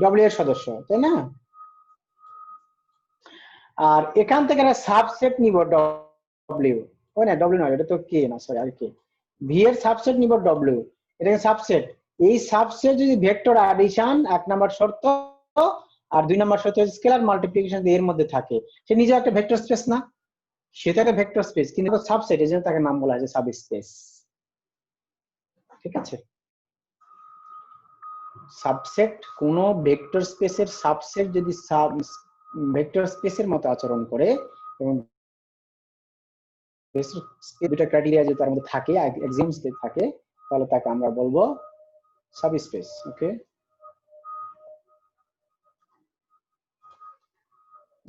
ডব্লিউ এর সদস্য, তাই না? আর এখান থেকে একটা সাবসেট নিব ডব্লিউ, ওই না ডব্লিউ নয়, এটা তো কে না, সরি আর কে। ভি এর সাবসেট নিব ডব্লিউ, এটাকে সাবসেট। এই সাবসেট যদি ভেক্টর অ্যাডিশন 1 নাম্বার শর্ত আর 2 নাম্বার শর্ত স্কেলার মাল্টিপ্লিকেশন এর মধ্যে থাকে, সে নিজে একটা ভেক্টর স্পেস না? সেটা একটা ভেক্টর স্পেস, কিন্তু সাবসেট, এই জন্য তাকে নাম বলা হয় সাবস্পেস। ঠিক আছে? সাবসেট কোন ভেক্টর স্পেসের সাবসেট যদি ভেক্টর স্পেসের মতো আচরণ করে এবং দুটা ক্রাইটেরিয়া যদি তার মধ্যে থাকে, এক্সিমস যদি থাকে, তাহলে তাকে আমরা বলবো সাবস্পেস। ওকে,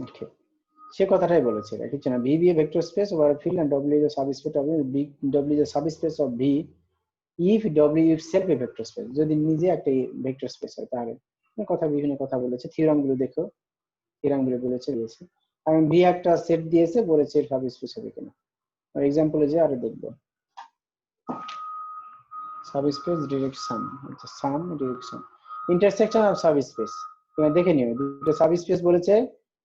ওকে, সে কথাটাই বলেছে, কিছু না। V be a vector space over field and W is subspace of V, W is subspace of V if W itself a vector space, যদি নিজে একটা ভেক্টর স্পেস হয় তাহলে। কথা বিভিন্ন কথা বলেছে, থিওরাম গুলো দেখো, থিওরাম গুলো বলেছে দিয়েছে। আমি ভি একটা সেট দিয়েছে, বলেছে এর সাবস্পেস হবে কিনা। আর এক্সাম্পলে যে আরো দেখবো। সাবস্পেস ডিরেক্ট সাম, আচ্ছা সাম ডিরেকশন ইন্টারসেকশন অফ সাবস্পেস। তুমি দেখে নিও, দুটো সাবস্পেস বলেছে,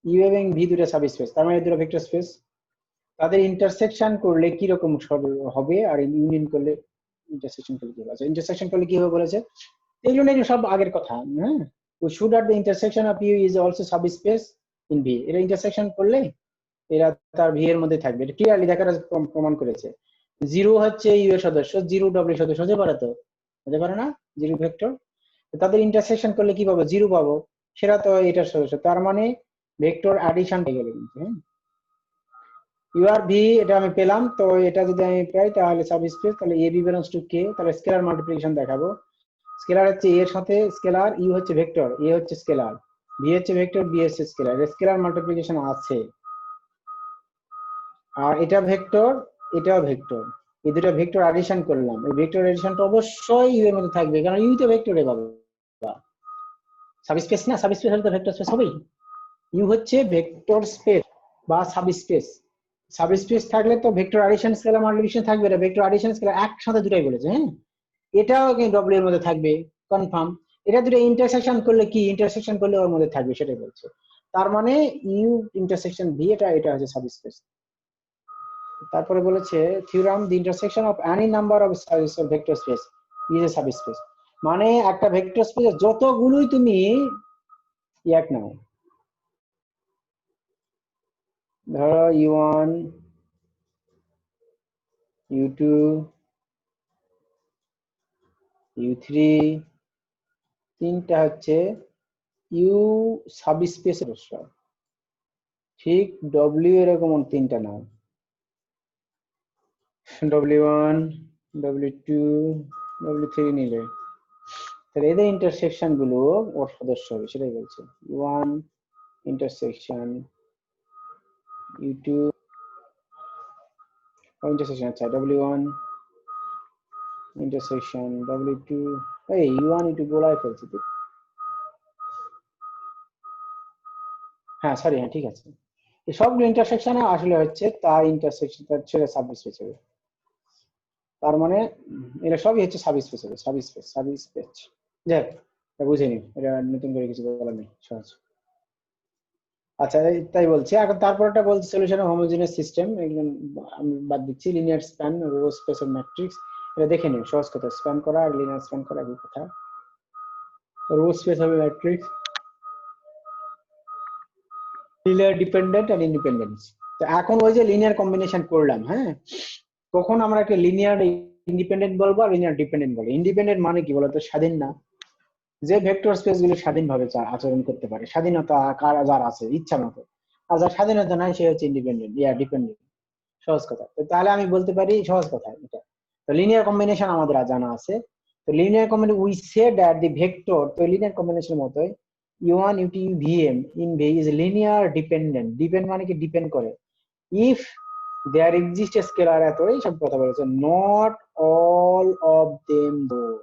ইউ এবং ভি দুটো সাবস্পেস, তার মানে দুটো ভেক্টর স্পেস। তাদের ইন্টারসেকশন করলে কি রকম হবে, আর ইউনিয়ন করলে ইন্টারসেকশন করলে কি হবে? আচ্ছা, ইন্টারসেকশন করলে কি হবে বলেছে, এগুলো নিয়ে সব আগের কথা। হ্যাঁ, we should at the intersection of u is also subspace in v, এটা ইন্টারসেকশন করলে এরা তার ভি এর মধ্যে থাকবে, এটা ক্লিয়ারলি দেখার প্রমাণ করেছে। জিরো হচ্ছে ইউ এর সদস্য, জিরো ডব্লিউ সদস্য হতে পারে, তো হতে পারে না? জিরো ভেক্টর, তাদের ইন্টারসেকশন করলে কি পাবো? জিরো পাবো, সেটা তো এটার সদস্য, তার মানে ভেক্টর অ্যাডিশন হয়ে গেল কিন্তু। হ্যাঁ, ইউ আর ভি এটা আমি পেলাম, তো এটা যদি আমি পাই তাহলে সাবস্পেস, তাহলে এ বি বিলংস টু কে, তাহলে স্কেলার মাল্টিপ্লিকেশন দেখাবো। স্কেলার হচ্ছে এর সাথে স্কেলার, ইউ হচ্ছে ভেক্টর, এ হচ্ছে স্কেলার, ভি হচ্ছে ভেক্টর, বি হচ্ছে স্কেলার, স্কেলার মাল্টিপ্লিকেশন আছে। আর এটা ভেক্টর, এটাও ভেক্টর, এই দুটো ভেক্টর অ্যাডিশন করলাম, এই ভেক্টর অ্যাডিশনটা অবশ্যই ইউ এর মধ্যে থাকবে, কারণ ইউ তো ভেক্টরে পাবো, সাবস্পেস না, সাবস্পেস হলে তো ভেক্টর স্পেস হবেই। ইউ হচ্ছে ভেক্টর স্পেস বা সাবস্পেস, সাবস্পেস থাকলে তো ভেক্টর অ্যাডিশন স্কেলার মাল্টিপ্লিকেশন থাকবে, এটা ভেক্টর অ্যাডিশন স্কেলার একসাথে দুটাই বলেছে, হ্যাঁ। এটাও কিন্তু ডব্লিউ এর মধ্যে থাকবে কনফার্ম, এটা দুটো ইন্টারসেকশন করলে কি, ইন্টারসেকশন করলে ওর মধ্যে থাকবে সেটাই বলছে। তার মানে ইউ ইন্টারসেকশন ভি, এটা হচ্ছে সাবস্পেস। তারপরে বলেছে theorem, the intersection of any number of vector space is a subspace, মানে একটা ভেক্টর স্পেসে যতগুলোই তুমি এক নাও, ধরো u1 u2 u3, তিনটা হচ্ছে ইউ সাবস্পেসের, ঠিক ডব্লিউ এরকম তিনটা নাও, w1 w2 w3 নিলে, তাহলে এদের ইন্টারসেকশন গুলো ওর সদস্য হবে, সেটাই বলছে। u1 ইন্টারসেকশন u2 ইন্টারসেকশন, আচ্ছা w1 ইন্টারসেকশন w2, এই u1 u2 গোলায় ফেলছি তো, হ্যাঁ সরি, হ্যাঁ ঠিক আছে, এই সবগুলো ইন্টারসেকশন আসলে হচ্ছে তার ইন্টারসেকশন, তার ছেড়ে সাবস্পেস হবে, তার মানে এটা সবই হচ্ছে সাবস্পেস হবে, সাবস্পেস যাক, এটা বুঝে নিন, এটা নতুন করে কিছু বলার নেই, সহজ। আচ্ছা তাই বলছি এখন, তারপরটা বলছি সলিউশন অফ হোমোজেনিয়াস সিস্টেম, এগুলো আমি বাদ দিচ্ছি। Linear span, row space of matrix, এটা দেখে নিন, সহজ কথা, স্প্যান করা আর লিনিয়ার স্প্যান করা একই কথা। রো স্পেস হবে ম্যাট্রিক্স, লিনিয়ার ডিপেন্ডেন্ট আর ইন্ডিপেন্ডেন্স। তো এখন ওই যে লিনিয়ার কম্বিনেশন করলাম, হ্যাঁ, কখন আমরা একটা লিনিয়ার ইন্ডিপেন্ডেন্ট বলবো আর লিনিয়ার ডিপেন্ডেন্ট বলবো। ইন্ডিপেন্ডেন্ট মানে কি বলতো, স্বাধীন না, যে ভেক্টর স্পেস গুলো স্বাধীনভাবে আচরণ করতে পারে, স্বাধীনতা কার যার আছে ইচ্ছা মতো, আর যার স্বাধীনতা নাই সে হচ্ছে ইন্ডিপেন্ডেন্ট, ডিপেন্ডেন্ট, সহজ কথা। তো তাহলে আমি বলতে পারি সহজ কথা এটা, তো লিনিয়ার কম্বিনেশন আমাদের জানা আছে, তো linear combination we said that the vector, তো লিনিয়ার কম্বিনেশন মতোই u1 u2 vm in v is linear dependent, depend মানে কি ডিপেন্ড করে, if there exists a scalar, এত এই সব কথা বলেছে, not all of them though,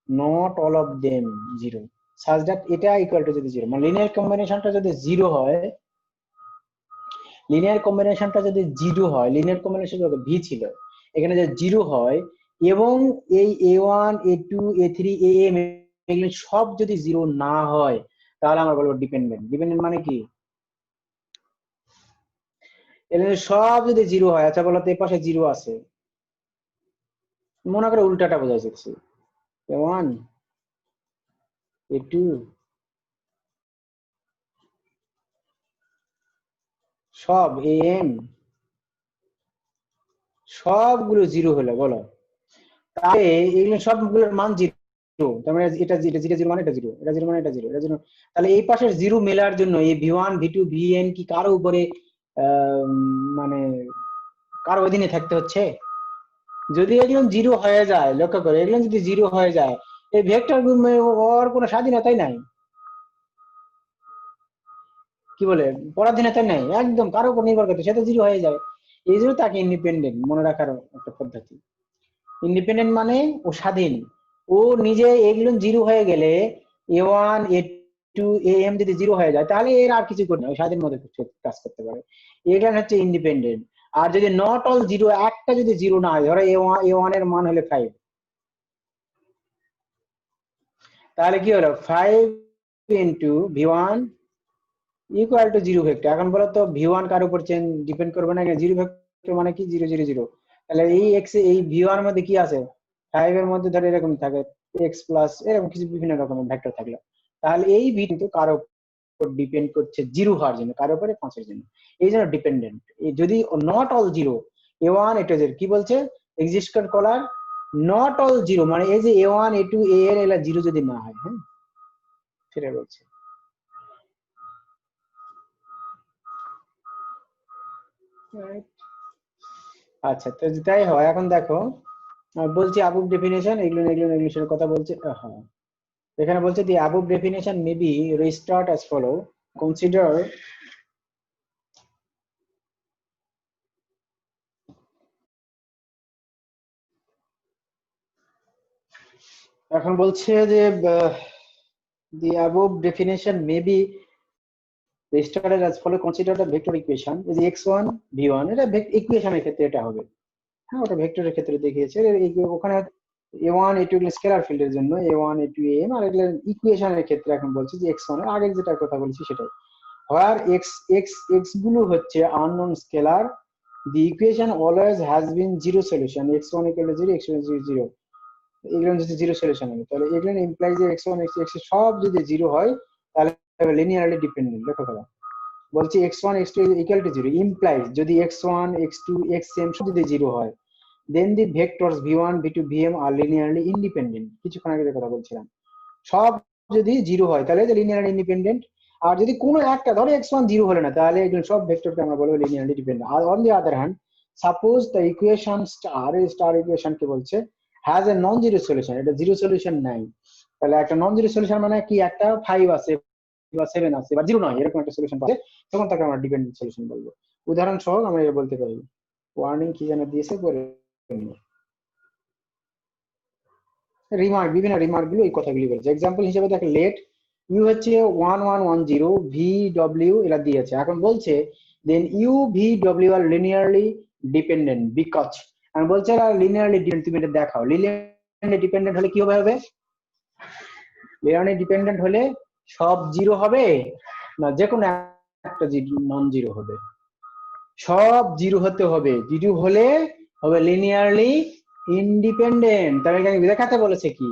not all of them zero, such that এটা ইকুয়াল টু যদি জিরো, মানে লিনিয়ার কম্বিনেশনটা যদি জিরো হয়, লিনিয়ার কম্বিনেশনটা যদি জিরো হয়, লিনিয়ার কম্বিনেশন যত ভি ছিল এখানে যদি জিরো হয়, এবং এই a1 a2 a3 am এগুলো সব যদি জিরো না হয়, তাহলে আমরা বলবো ডিপেন্ডেন্ট। ডিপেন্ডেন্ট মানে কি, এগুলো সব যদি জিরো হয়, আচ্ছা বলো তো এই পাশে জিরো আছে, মনে করে উল্টাটা বোঝা যাচ্ছে, a1 a2 সব am সবগুলো জিরো হলো, বলো তাহলে এগুলো সবগুলোর মান জিরো, তার মানে এটা জিরো জিরো জিরো মানে এটা জিরো, এটা জিরো মানে এটা জিরো, এটা জিরো, তাহলে এই পাশের জিরো মেলার জন্য এই v1 v2 vn কি কারো উপরে মানে কারো অধীনে থাকতে হচ্ছে? যদি এগুলো জিরো হয়ে যায়, লক্ষ্য করে এগুলো যদি জিরো হয়ে যায়, এই ভেক্টর ওর কোনো স্বাধীনতাই নাই, কি বলে পরাধীনতাই নাই, একদম কারো উপর নির্ভর করতে, সে তো জিরো হয়ে যায়, এই জন্য তাকে ইন্ডিপেন্ডেন্ট মনে রাখার একটা পদ্ধতি। ইন্ডিপেন্ডেন্ট মানে ও স্বাধীন, ও নিজে এগুলো জিরো হয়ে গেলে a1 a2 am যদি জিরো হয়ে যায়, তাহলে এর আর কিছু করতে না, ওই স্বাধীন মতো কাজ করতে পারে, এটা হচ্ছে ইন্ডিপেন্ডেন্ট। আর যদি নট অল জিরো, একটা যদি জিরো না হয়, ধরো a1 এর মান হলে 5, তাহলে কি হলো 5 into v1 equal to zero vector. এখন বলো তো v1 কার উপর ডিপেন্ড করবে না, জিরো ভেক্টর মানে কি, 0 0 0, তাহলে এই x এই v1 এর মধ্যে কি আছে, 5 এর মধ্যে ধরে এরকম থাকে x প্লাস এরকম কিছু বিভিন্ন রকমের ভেক্টর থাকলো, তাহলে এই v কিন্তু কার উপর ডিপেন্ড করছে জিরো হওয়ার জন্য, কার উপরে 5 এর জন্য, এই জন্য ডিপেন্ডেন্ট। যদি not all zero, a1 a2 কি বলছে, এক্সিস্ট করার নট অল জিরো, মানে এই যে a1 a2 an এলা জিরো যদি না হয়, হ্যাঁ সেটা বলছে। আচ্ছা তো তাই হয়। এখন দেখো বলছি above definition, এগুলো ইংলিশের কথা বলছে, হ্যাঁ এখানে বলছে the above definition may be restart as follow, consider এখন বলছে যে the above definition may be started as follow, consider the vector equation is x1 v1, এটা ইকুয়েশনের ক্ষেত্রে এটা হবে, হ্যাঁ ওটা ভেক্টরের ক্ষেত্রে দেখিয়েছে, ওখানে a1 a2 এগুলো স্কেলার ফিল্ডের জন্য a1 a2 am, আর এগুলো ইকুয়েশনের ক্ষেত্রে এখন বলছে যে x1 এর আগে যেটা কথা বলেছি সেটাই, where x গুলো হচ্ছে unknown scalar, the equation always has been zero solution, x1 equal to 0, x1 equal to 0, এগুলো যদি জিরো সলিউশন হবে তাহলে এগুলো ইমপ্লাই যে x1 x2 সব যদি জিরো হয় তাহলে লিনিয়ারলি ডিপেন্ডেন্ট। লক্ষ্য করো বলছি x1 x2 equal to 0 imply যদি x1 x2 xm সব যদি জিরো হয়, দেন দি ভেক্টরস v1 v2 vm আর লিনিয়ারলি ইন্ডিপেন্ডেন্ট। কিছুক্ষণ আগে যে কথা বলছিলাম, সব যদি জিরো হয় তাহলে লিনিয়ারলি ইন্ডিপেন্ডেন্ট, আর যদি কোনো একটা ধরো x1 জিরো হলো না তাহলে এগুলো সব ভেক্টরকে আমরা বলবো লিনিয়ারলি ডিপেন্ডেন্ট। আর on the other hand suppose the equation star equation কে বলছে has a non zero solution, এটা জিরো সলিউশন নাই, তাহলে একটা নন জিরো সলিউশন মানে কি একটা 5 আছে বা 7 আছে বা জিরো নয় এরকম একটা সলিউশন পাবে, তখন তাকে আমরা ডিপেন্ডেন্ট সলিউশন বলবো। উদাহরণ সহ আমরা এটা বলতে পারি, ওয়ার্নিং কি যেন দিয়েছে পরে রিমার্ক, বিভিন্ন রিমার্ক গুলো এই কথাগুলি বলছে। এক্সাম্পল হিসেবে দেখো লেট ইউ হচ্ছে 1110 ভি ডব্লিউ এটা দিয়েছে, এখন বলছে then U V W are linearly dependent because, আমি বলছি লিনিয়ারলি ডিপেন্ডেন্ট, তুমি এটা দেখাও লিনিয়ারলি ডিপেন্ডেন্ট হলে কি হবে, লিনিয়ারলি ডিপেন্ডেন্ট হলে সব জিরো হবে না যে কোনো একটা নন জিরো হবে, সব জিরো হতে হবে, জিরো হলে হবে লিনিয়ারলি ইন্ডিপেন্ডেন্ট। তাহলে এখানে দেখাতে বলেছে কি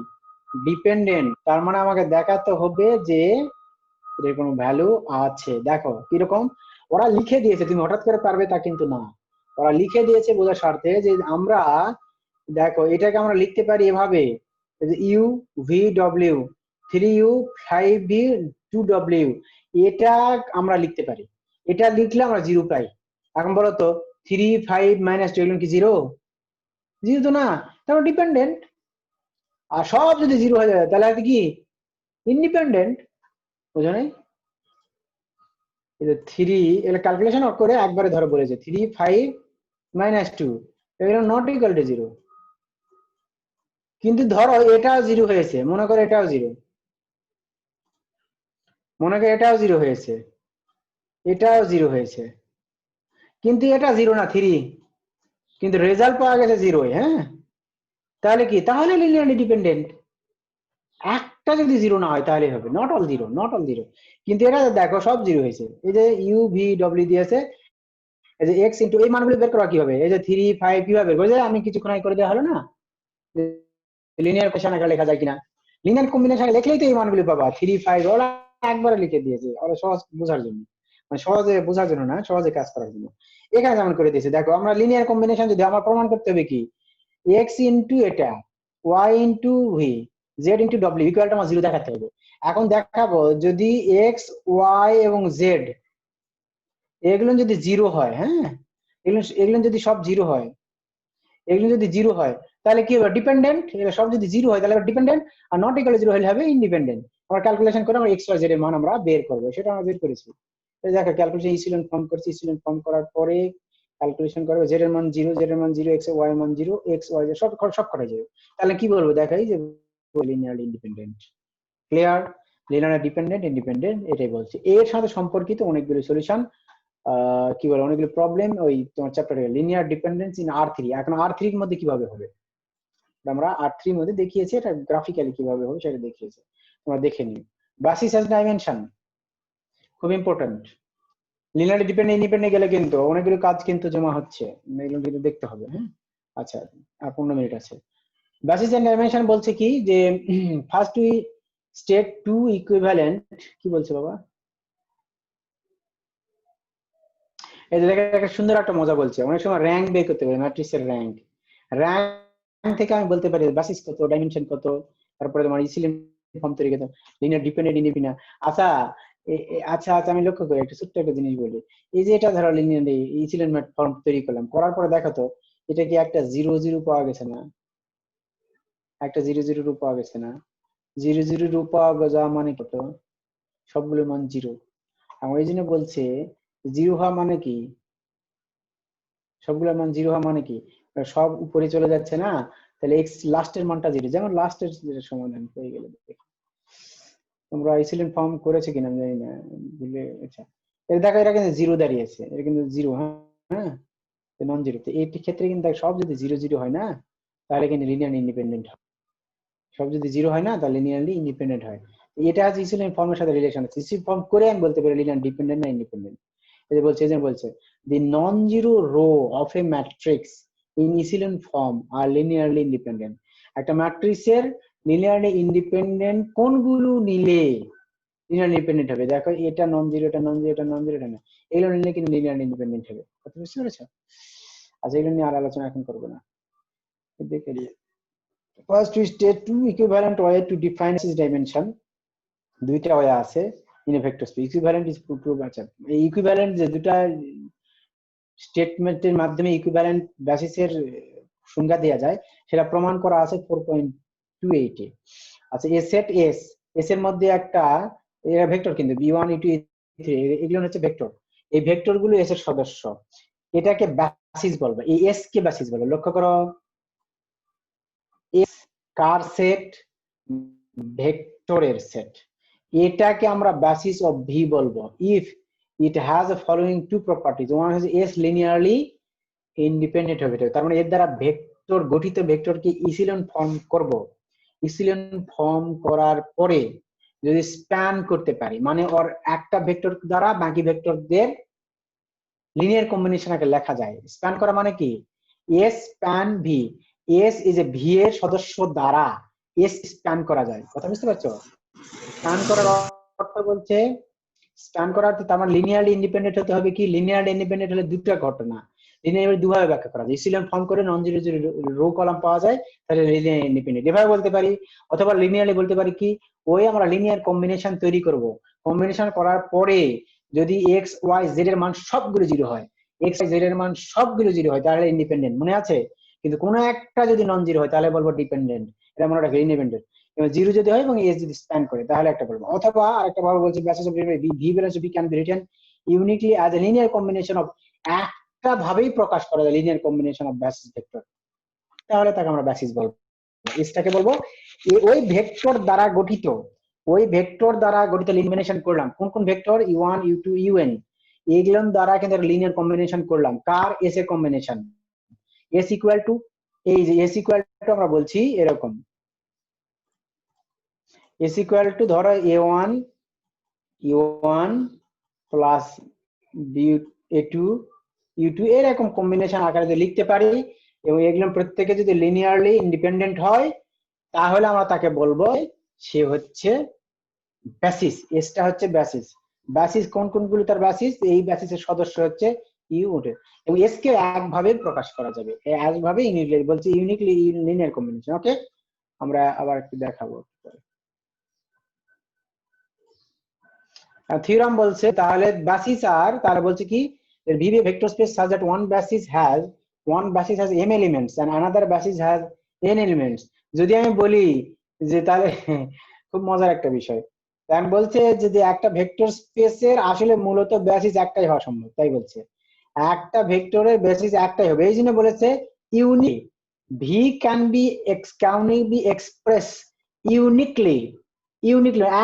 ডিপেন্ডেন্ট, তার মানে আমাকে দেখাতে হবে যে এর কোনো ভ্যালু আছে। দেখো কিরকম ওরা লিখে দিয়েছে, তুমি হঠাৎ করে পারবে তা কিন্তু না, ওরা লিখে দিয়েছে বোঝার স্বার্থে যে আমরা দেখো এটাকে আমরা লিখতে পারি এভাবে you V W 3u 5v 2w, এটা আমরা লিখতে পারি, এটা লিখলে আমরা জিরো পাই। এখন বলো তো 3 5 মাইনাস 2 এগুলো কি জিরো? জিরো তো না, তাহলে ডিপেন্ডেন্ট। আর সব যদি জিরো হয়ে যায় তাহলে কি ইন্ডিপেন্ডেন্ট, বুঝো নাই? এই যে 3 এগুলো ক্যালকুলেশন করে একবারে ধরে বলেছে 3 5 মাইনাস 2 এগুলো নট ইকুয়াল টু জিরো, কিন্তু ধরো এটাও জিরো হয়েছে, মনে করো এটাও জিরো, মনে করো এটাও জিরো হয়েছে, এটাও জিরো হয়েছে, কিন্তু এটা জিরো না 3, কিন্তু রেজাল্ট পাওয়া গেছে জিরো। হ্যাঁ তাহলে কি, তাহলে লিনিয়ারলি ডিপেন্ডেন্ট। একটা যদি জিরো না হয় তাহলে হবে not all zero, not all zero, কিন্তু এটা দেখো সব জিরো হয়েছে। এই যে ইউ ভি ডব্লিউ দিয়েছে, এই যে এক্স ইন্টু এই মানগুলো বের করা কিভাবে, এই যে 3 5 কিভাবে বের করে, আমি কিছুক্ষণ আগে করে দেওয়া হলো না, লিনিয়ার কোশ্চেন একটা লেখা যায় কিনা, লিনিয়ার কম্বিনেশন লিখলেই তো এই মানগুলো পাবা 3 5, ওরা একবারে লিখে দিয়েছে, ওরা সহজ বোঝার জন্য, মানে সহজে বোঝার জন্য না, সহজে কাজ করার জন্য এখানে যেমন করে দিয়েছে। দেখো আমরা লিনিয়ার কম্বিনেশন যদি আমার প্রমাণ করতে হবে কি এক্স ইন্টু এটা Y into V Z into W equal to আমার জিরো দেখাতে হবে। এখন দেখাবো যদি এক্স ওয়াই এবং জেড এগুলো যদি জিরো হয়, হ্যাঁ এগুলো যদি সব জিরো হয়, এগুলো যদি জিরো হয় তাহলে কি হবে ডিপেন্ডেন্ট, এগুলো সব যদি জিরো হয় তাহলে dependent, are not equal zero হলে হবে ইন্ডিপেন্ডেন্ট। আমরা ক্যালকুলেশন করে আমরা এক্স ওয়াই জেড এর মান আমরা বের করবো, সেটা আমরা বের করেছি। দেখো ক্যালকুলেশন ইসিলেন ফর্ম করছি, ইসিলেন ফর্ম করার পরে ক্যালকুলেশন করবো জেড এর মান জিরো, জেড এর মান জিরো, এক্স ওয়াই এর মান জিরো, এক্স ওয়াই সব করা যাবে, তাহলে কি বলবো দেখাই যে linearly independent. Clear? Linear dependent independent এটাই বলছি। এর সাথে সম্পর্কিত অনেকগুলো সলিউশন, কি বলে অনেকগুলো প্রবলেম ওই তোমার চ্যাপ্টারে লিনিয়ার ডিপেন্ডেন্স ইন R3, এখন R3 এর মধ্যে কিভাবে হবে আমরা R3 এর মধ্যে দেখিয়েছি, এটা গ্রাফিক্যালি কিভাবে হবে সেটা দেখিয়েছি, তোমরা দেখে নিও। বেসিস অ্যাজ ডাইমেনশন খুব ইম্পর্টেন্ট, লিনিয়ার ডিপেন্ডেন্ট ইন্ডিপেন্ডেন্ট গেলে কিন্তু অনেকগুলো কাজ কিন্তু জমা হচ্ছে, এগুলো কিন্তু দেখতে হবে। হ্যাঁ আচ্ছা, আর 15 মিনিট আছে। বেসিস এন্ড ডাইমেনশন বলছে কি যে first we state two equivalent, কি বলছে বাবা, এই যে দেখেন একটা সুন্দর একটা মজা বলছে, অনেক সময় র্যাঙ্ক বের করতে পারে, ম্যাট্রিক্সের র্যাঙ্ক, র্যাঙ্ক থেকে আমি বলতে পারি বেসিস কত, ডাইমেনশন কত, তারপরে তোমার ইসিলেন ফর্ম তৈরি করতে লিনিয়ার ডিপেন্ডেন্ট ইন্ডিপেন্ডেন্ট। আচ্ছা আচ্ছা আচ্ছা আমি লক্ষ্য করি একটা ছোট্ট একটা জিনিস বলি, এই যে এটা ধরো লিনিয়ার ইসিলেন ফর্ম তৈরি করলাম, করার পরে দেখো তো এটা কি একটা 0 0 পাওয়া গেছে না, একটা 0 0 রূপ পাওয়া গেছে না, 0 0 রূপ পাওয়া যাওয়া মানে কত, সবগুলো মান জিরো। আমি এই জন্য বলছে জিরো হওয়া মানে কি, সবগুলোর মান জিরো হওয়া মানে কি সব উপরে চলে যাচ্ছে না, তাহলে এক্স লাস্টের মানটা 0, যেমন লাস্টের সমাধান হয়ে গেল। তোমরা ইসিলেন্ট ফর্ম করেছে কিনা আমি জানি না, ভুলে। আচ্ছা, এর দেখো এটা কিন্তু 0 দাঁড়িয়েছে, এটা কিন্তু 0, হ্যাঁ নন জিরো। তো এই ক্ষেত্রে কিন্তু সব যদি 0 0 হয় না, তাহলে কিন্তু লিনিয়ার ইন্ডিপেন্ডেন্ট হয়। সব যদি 0 হয় না, তাহলে লিনিয়ারলি ইন্ডিপেন্ডেন্ট হয়। এটা আছে ইসিলেন্ট ফর্মের সাথে রিলেশন আছে। ইসিলেন্ট ফর্ম করে আমি বলতে পারি লিনিয়ার ডিপেন্ডেন্ট না ইন্ডিপেন্ডেন্ট। এই যে বলছে the non-zero row of a matrix in echelon form are linearly independent. একটা ম্যাট্রিক্সের লিনিয়ারলি ইন্ডিপেন্ডেন্ট কোনগুলো নিলে লিনিয়ারলি ইন্ডিপেন্ডেন্ট হবে। দেখো এটা নন জিরো, এটা নন জিরো, এটা নন জিরো, এটা না, এগুলো নিলে কিন্তু লিনিয়ারলি ইন্ডিপেন্ডেন্ট হবে। কথা বুঝতে পেরেছো? আচ্ছা, এগুলো নিয়ে আর আলোচনা এখন করবো না। দেখে নিয়ে first we state two equivalent way to define this dimension. দুইটা ওয়ে আছে in a vector space. Equivalent is prove. আচ্ছা, এই ইকুইভ্যালেন্ট যে দুটা স্টেটমেন্টের মাধ্যমে ইকুইভ্যালেন্ট বেসিসের সংজ্ঞা দেওয়া যায়, সেটা প্রমাণ করা আছে 4.28 এ। আচ্ছা, এ সেট এস, এস এর মধ্যে একটা এরা ভেক্টর কিন্তু b1 e2 e3 এগুলো হচ্ছে ভেক্টর। এই ভেক্টর গুলো এস এর সদস্য, এটাকে বেসিস বলবো। এই এস কে বেসিস বলবো। লক্ষ্য করো, এস কার সেট? ভেক্টরের সেট। এটাকে আমরা বেসিস অফ ভি বলবো if it has the following two properties. One is S linearly independent হবে। তার মানে এর দ্বারা ভেক্টর গঠিত ভেক্টরকে ইসিলন ফর্ম করব। ইসিলন ফর্ম করার পরে যদি স্প্যান করতে পারি, মানে ওর একটা ভেক্টর দ্বারা বাকি ভেক্টরদের লিনিয়ার কম্বিনেশনকে লেখা যায়। স্প্যান করা মানে কি? S span V, S is a V এর সদস্য দ্বারা S স্প্যান করা যায়। কথা বুঝতে পারছো? স্প্যান করার অর্থ বলছে, স্প্যান করার অর্থ তার মানে লিনিয়ারলি ইন্ডিপেন্ডেন্ট হতে হবে। কি লিনিয়ারলি ইন্ডিপেন্ডেন্ট হলে দুটো ঘটনা লিনিয়ারলি দুভাবে ব্যাখ্যা করা যায়। ইসিলন ফর্ম করে non zero zero rho column পাওয়া যায়, তাহলে লিনিয়ার ইন্ডিপেন্ডেন্ট এভাবে বলতে পারি। অথবা লিনিয়ারলি বলতে পারি কি, ওই আমরা লিনিয়ার কম্বিনেশন তৈরি করব। কম্বিনেশন করার পরে যদি এক্স ওয়াই জেড এর মান সবগুলো 0 হয়, এক্স ওয়াই জেড এর মান সবগুলো 0 হয়, তাহলে ইন্ডিপেন্ডেন্ট। মনে আছে? কিন্তু কোনো একটা যদি নন জিরো হয়, তাহলে বলবো ডিপেন্ডেন্ট। এটা মনে রাখবে, ইন্ডিপেন্ডেন্ট। এবং 0 যদি হয় এবং এস যদি স্প্যান করে, তাহলে একটা বলবো। অথবা আরেকটা ভাবে বলছি, basis of V values V can be written uniquely as a linear combination of, একটা ভাবেই প্রকাশ করা যায় linear combination of basis vector, তাহলে তাকে আমরা বেসিস বলবো। এসটাকে বলবো ওই ভেক্টর দ্বারা গঠিত, ওই ভেক্টর দ্বারা গঠিত লিনিয়ার করলাম। কোন কোন ভেক্টর? u1 u2 un, এগুলোর দ্বারা কিন্তু লিনিয়ার কম্বিনেশন করলাম। কার? এস এর কম্বিনেশন। এস ইকুয়াল টু, এই যে এস ইকুয়াল টু আমরা বলছি এরকম, এস ইকুয়াল টু ধরো a1 প্লাস a2 u2 এরকম কম্বিনেশন আকারে যদি লিখতে পারি, এবং এগুলো প্রত্যেকে যদি লিনিয়ারলি ইন্ডিপেন্ডেন্ট হয়, তাহলে আমরা তাকে বলবো সে হচ্ছে বেসিস। এসটা হচ্ছে বেসিস। বেসিস কোন কোনগুলো তার বেসিস? এই বেসিসের সদস্য হচ্ছে ইউ ওঠে। এবং এস কে একভাবে প্রকাশ করা যাবে, একভাবে ইউনিকলি বলছি, ইউনিকলি লিনিয়ার কম্বিনেশন। ওকে, আমরা আবার একটু দেখাবো। থিওরাম বলছে তাহলে বেসিস আর, তাহলে বলছে কি, V V vector space such that one basis has m elements and another basis has n elements. যদি আমি বলি যে, তাহলে খুব মজার একটা বিষয়, আমি বলছে যদি একটা ভেক্টর স্পেসের আসলে মূলত বেসিস একটাই হওয়া সম্ভব, তাই বলছে একটা ভেক্টরের বেসিস একটাই হবে। এই জন্য বলেছে unique V can be express uniquely,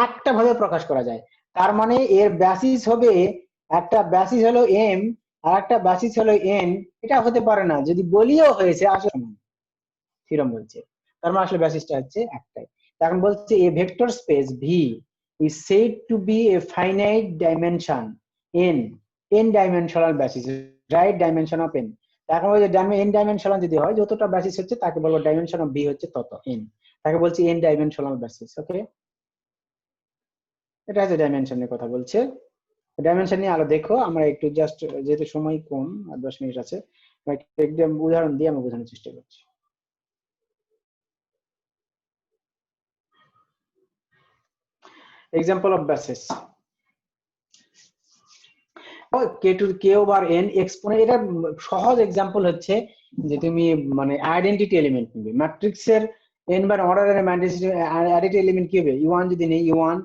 একটা ভাবে প্রকাশ করা যায়। তার মানে এর বেসিস হবে, একটা বেসিস হলো এম আর একটা বেসিস হলো এন, এটা হতে পারে না। যদি বলিও হয়েছে আসলে থিওরাম বলছে, তার মানে আসলে বেসিসটা হচ্ছে একটাই। এখন বলছে এ vector space V is said to be a finite dimension n dimensional basis, right dimension of n। এখন ওই যে n dimensional যদি হয়, যতটা বেসিস হচ্ছে তাকে বলবো ডাইমেনশন অফ ভি হচ্ছে তত n, তাকে বলছি n dimensional basis। ওকে, এটা হচ্ছে ডাইমেনশনের কথা বলছে। ডাইমেনশন নিয়ে আলো দেখো, আমরা একটু জাস্ট যেহেতু সময় কম, আর 10 মিনিট আছে, একদম উদাহরণ দিয়ে আমরা বোঝানোর চেষ্টা করছি। Example of basis, K to K over N exponent. এটা সহজ এক্সাম্পল হচ্ছে যে তুমি মানে আইডেন্টিটি এলিমেন্ট নিবে ম্যাট্রিক্সের n বার অর্ডারের আইডেন্টিটি এলিমেন্ট কি হবে? u1 যদি নেই, u1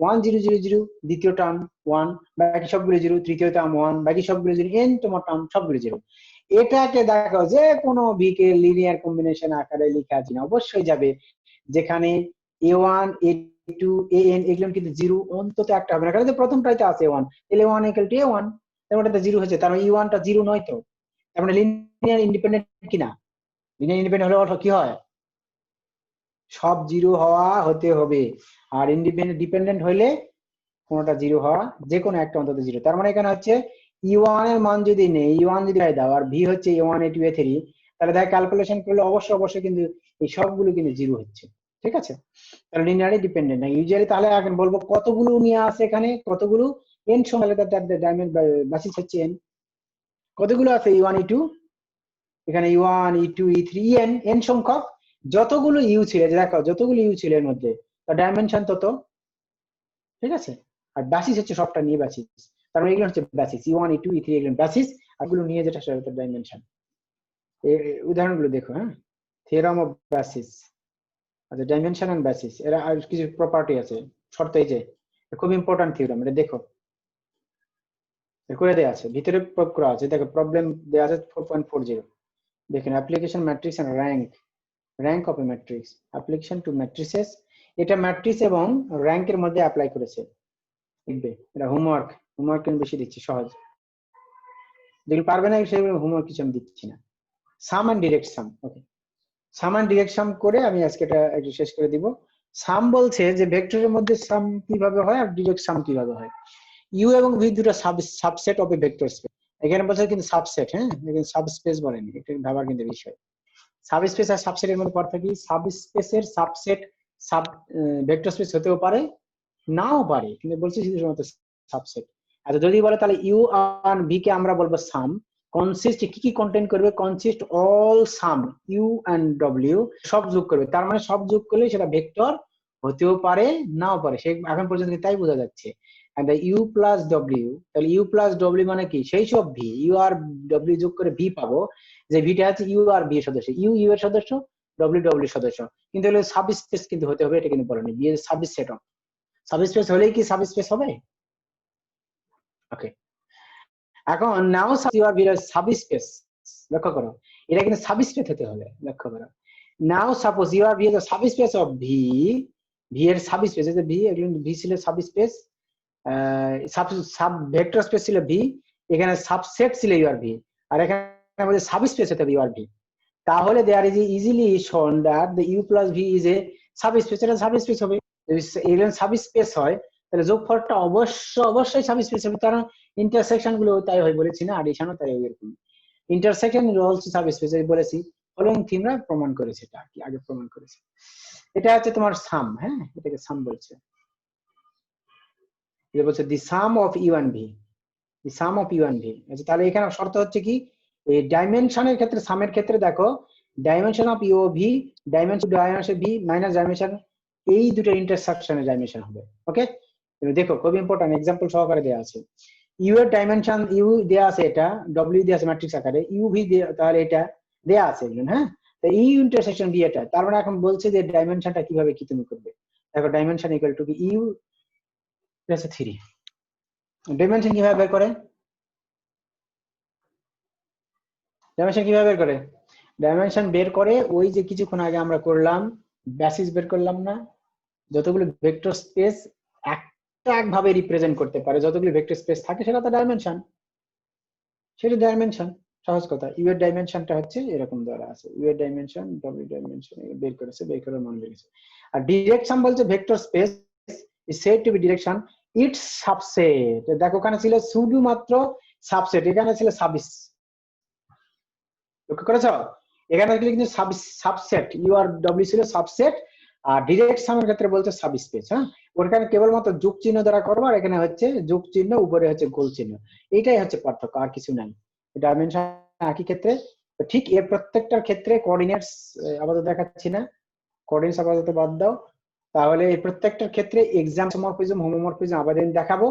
1 0 0 0, দ্বিতীয় টার্ম 1, বাকি সবগুলো 0, তৃতীয় টার্ম 1, বাকি সবগুলো 0, n তোমার টার্ম সবগুলো 0। এটাকে দেখো যে কোনো ভি কে লিনিয়ার কম্বিনেশন আকারে লেখা আছে না, অবশ্যই যাবে যেখানে a1 a2 an এগুলো কিন্তু জিরো অন্তত একটা হবে না, কারণ প্রথমটাই তো আছে a1, তাহলে a1 = a1, তার মানে এটা জিরো হচ্ছে, তার মানে e1 টা জিরো নয় তো, তার মানে লিনিয়ার ইন্ডিপেন্ডেন্ট কিনা, লিনিয়ার ইন্ডিপেন্ডেন্ট হলে কি হয়, সব জিরো হওয়া হতে হবে, আর ইন্ডিপেন্ডেন্ট ডিপেন্ডেন্ট হইলে কোনটা জিরো হওয়া, যে কোনো একটা অন্তত জিরো। তার মানে এখানে হচ্ছে e1 এর মান যদি নেই, e1 যদি দাও আর ভি হচ্ছে a1 a2 a3, তাহলে দেখ ক্যালকুলেশন করলে অবশ্যই কিন্তু এই সবগুলো কিন্তু জিরো হচ্ছে, ঠিক আছে, তাহলে লিনিয়ারলি ডিপেন্ডেন্ট না ইউজুয়ালি। তাহলে এখন বলবো কতগুলো নিয়ে আসে এখানে, কতগুলো n সংখ্যা, তার ডাইমেনশন বেসিস হচ্ছে n, কতগুলো আছে e1 e2, এখানে e1 e2 e3 en n সংখ্যক, যতগুলো ইউ ছিল, দেখো যতগুলো ইউ ছিল এর মধ্যে তার ডাইমেনশন তত, ঠিক আছে, আর বেসিস হচ্ছে সবটা নিয়ে বেসিস, তার মানে এগুলো হচ্ছে বেসিস, e1 e2 e3 এগুলো বেসিস, আর এগুলো নিয়ে যেটা সেটা হচ্ছে ডাইমেনশন। এই উদাহরণগুলো দেখো, হ্যাঁ, থিওরাম অফ বেসিস, আচ্ছা ডাইমেনশন এন্ড বেসিস, এর আর কিছু প্রপার্টি আছে, শর্ত, এই যে খুব ইম্পর্টেন্ট থিওরাম, এটা দেখো করে দেয়া আছে, ভিতরে প্রয়োগ করা আছে, দেখো প্রবলেম দেয়া আছে 4.40, দেখেন application matrix and rank of a matrix, application to matrices, এটা ম্যাট্রিক্স এবং র্যাঙ্কের মধ্যে অ্যাপ্লাই করেছে, দেখবে এটা হোমওয়ার্ক আমি বেশি দিচ্ছি, সহজ, যেগুলো পারবে না সেগুলো হোমওয়ার্ক কিছু আমি দিচ্ছি না। Sum and direct sum, okay, sum and direct sum করে আমি আজকে এটা একটু শেষ করে দিব। সাম বলছে যে ভেক্টরের মধ্যে সাম কিভাবে হয় আর ডিরেক্ট সাম কিভাবে হয়। ইউ এবং ভি দুটো subset of A vector space, এখানে বলছে কিন্তু সাবসেট, হ্যাঁ, এখানে সাবস্পেস বলেনি, এটা ভাবার কিন্তু বিষয়। সাবস্পেস আর সাবসেটের মধ্যে পার্থক্য কি, সাবস্পেসের সাবসেট সাব ভেক্টর স্পেস হতেও পারে, নাও পারে, কিন্তু বলছি শুধুমাত্র সাবসেট। আচ্ছা যদি বলে তাহলে ইউ আর ভি কে আমরা বলবো সাম, কনসিস্ট কি কি কন্টেন্ট করবে, consist all sum U and W, সব যোগ করবে, তার মানে সব যোগ করলে সেটা ভেক্টর হতেও পারে নাও পারে, সে এখন পর্যন্ত তাই বোঝা যাচ্ছে। এন্ড ইউ প্লাস ডব্লিউ, তাহলে ইউ প্লাস ডব্লিউ মানে কি, সেই সব ভি, ইউ আর ডব্লিউ যোগ করে ভি পাবো, যে ভিটা হচ্ছে ইউ আর ভি এর সদস্য, ইউ ইউ এর সদস্য, ডব্লিউ ডব্লিউ এর সদস্য, কিন্তু হলো সাবস্পেস কিন্তু হতে হবে, এটা কিন্তু বলেনি, বি এর সাবসেট অফ, সাবস্পেস হলেই কি সাবস্পেস হবে, ওকে। এখন নাও ইউ আর ভি এর সাবস্পেস, লক্ষ্য করো এটা কিন্তু সাবস্পেস হতে হবে, লক্ষ্য করো, নাও সাপোজ ইউ আর ভি এর সাবস্পেস অফ ভি, ভি এর সাবস্পেস, এই যে ভি, এগুলো ভি ছিল সাবস্পেস, সাব ভেক্টর স্পেস ছিল ভি, এখানে সাবসেট ছিল ইউ আর ভি, আর এখানে আমাদের সাবস্পেস হতে হবে ইউ আর ভি, তাহলে there is easily shown that the U plus V is A subspace, এটা সাবস্পেস হবে, যদি এলিমেন্ট সাবস্পেস হয় তাহলে যোগফলটা অবশ্যই সাবস্পেস হবে, কারণ ইন্টারসেকশন গুলো তাই হয় বলেছি না, এডিশনও তাই এরকম, ইন্টারসেকশন অলসো সাবস্পেস বলেছি, ফলোইং থিমরা প্রমাণ করেছে, এটা কি আগে প্রমাণ করেছে। এটা হচ্ছে তোমার সাম, হ্যাঁ, এটাকে সাম বলছে, এটা বলছে the sum of U and V, the sum of U and V. আচ্ছা তাহলে এখানে শর্ত হচ্ছে কি, এই ডাইমেনশনের ক্ষেত্রে, সামের ক্ষেত্রে দেখো dimension of U V, dimension V minus dimension, এই দুটো ইন্টারসেকশনের ডাইমেনশন হবে, ওকে। দেখো খুব ইম্পর্টেন্ট এক্সাম্পল সহকারে দেওয়া আছে, ইউ এর ডাইমেনশন, ইউ দেয়া আছে, এটা ডব্লিউ দেয়া আছে ম্যাট্রিক্স আকারে, ইউ ভি তাহলে এটা দেয়া আছে এগুলো, হ্যাঁ, তো ইউ ইন্টারসেকশন ভি এটা, তার মানে এখন বলছে যে ডাইমেনশনটা কিভাবে কি তুমি করবে, দেখো ডাইমেনশন ইকুয়াল টু কি ইউ প্লাস 3, ডাইমেনশন কিভাবে বের করে, ডাইমেনশন কিভাবে বের করে, ডাইমেনশন বের করে ওই যে কিছুক্ষণ আগে আমরা করলাম, বেসিস বের করলাম না, যতগুলো ভেক্টর স্পেস একটা একভাবে রিপ্রেজেন্ট করতে পারে, যতগুলো ভেক্টর স্পেস থাকে সেটা তো ডাইমেনশন, সেটা ডাইমেনশন, সহজ কথা। ইউ এর ডাইমেনশনটা হচ্ছে এরকম ধরা আছে, ইউ এর ডাইমেনশন ডব্লিউ ডাইমেনশন বের করেছে, বের করে মান বেরিয়েছে। আর ডিরেকশন বলছে vector space is said to be direction its subset, দেখো ওখানে ছিল শুধুমাত্র সাবসেট, এখানে ছিল সাবিস, লক্ষ্য করেছো, এখানে কিন্তু সাবসেট, ইউ আর ডব্লিউ ছিল সাবসেট, আর ডিরেক্ট সামের ক্ষেত্রে বলছে সাবস্পেস, হ্যাঁ, ওখানে কেবলমাত্র যোগ চিহ্ন দ্বারা করবো, আর এখানে হচ্ছে যোগ চিহ্ন উপরে হচ্ছে গোল চিহ্ন, এইটাই হচ্ছে পার্থক্য, আর কিছু নাই। ডাইমেনশন একই ক্ষেত্রে, ঠিক এর প্রত্যেকটার ক্ষেত্রে কোঅর্ডিনেটস আপাতত দেখাচ্ছি না, কোঅর্ডিনেটস আপাতত বাদ দাও, তাহলে এই প্রত্যেকটার ক্ষেত্রে এক্সামমরফিজম, হোমোমরফিজম আবার দেখাবো।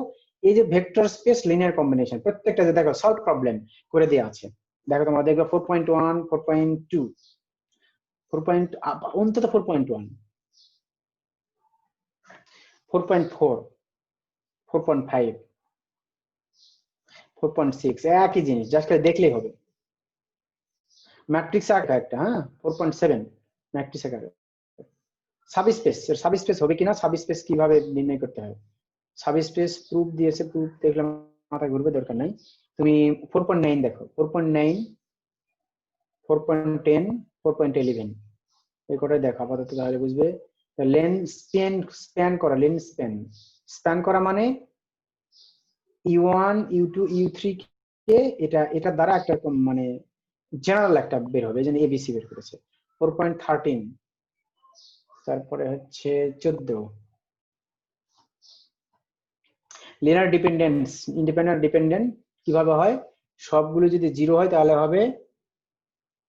এই যে ভেক্টর স্পেস লিনিয়ার কম্বিনেশন প্রত্যেকটা যে দেখো সলভ প্রবলেম করে দেওয়া আছে, দেখো তোমরা দেখবে 4.1 4.2 অন্তত 4.1 4.4 4.5 4.6 একই জিনিস, জাস্ট দেখলেই হবে, ম্যাট্রিক্স আকার একটা, হ্যাঁ 4.7 ম্যাট্রিক্স আকার। সাবস্পেস হবে কিনা, সাবস্পেস কিভাবে নির্ণয় করতে হয়, সাবস্পেস প্রুফ দিয়েছে, প্রুফ দেখলে মাথা ঘুরবে, দরকার নাই। তুমি 4.9 দেখো, 4.9, 4.10, 4.11 এই কটাই দেখো আপাতত, তাহলে বুঝবে। লেন স্প্যান করা, লেন স্প্যান করা মানে U1 U2 U3 কে এটা দ্বারা একটা মানে জেনারেল একটা বের হবে, যেন এবিসি বের করেছে। 4.13, তারপরে হচ্ছে 14 লিনিয়ার ডিপেন্ডেন্স, ইন্ডিপেন্ডেন্ট ডিপেন্ডেন্ট কিভাবে হয়, সবগুলো যদি জিরো হয় তাহলে হবে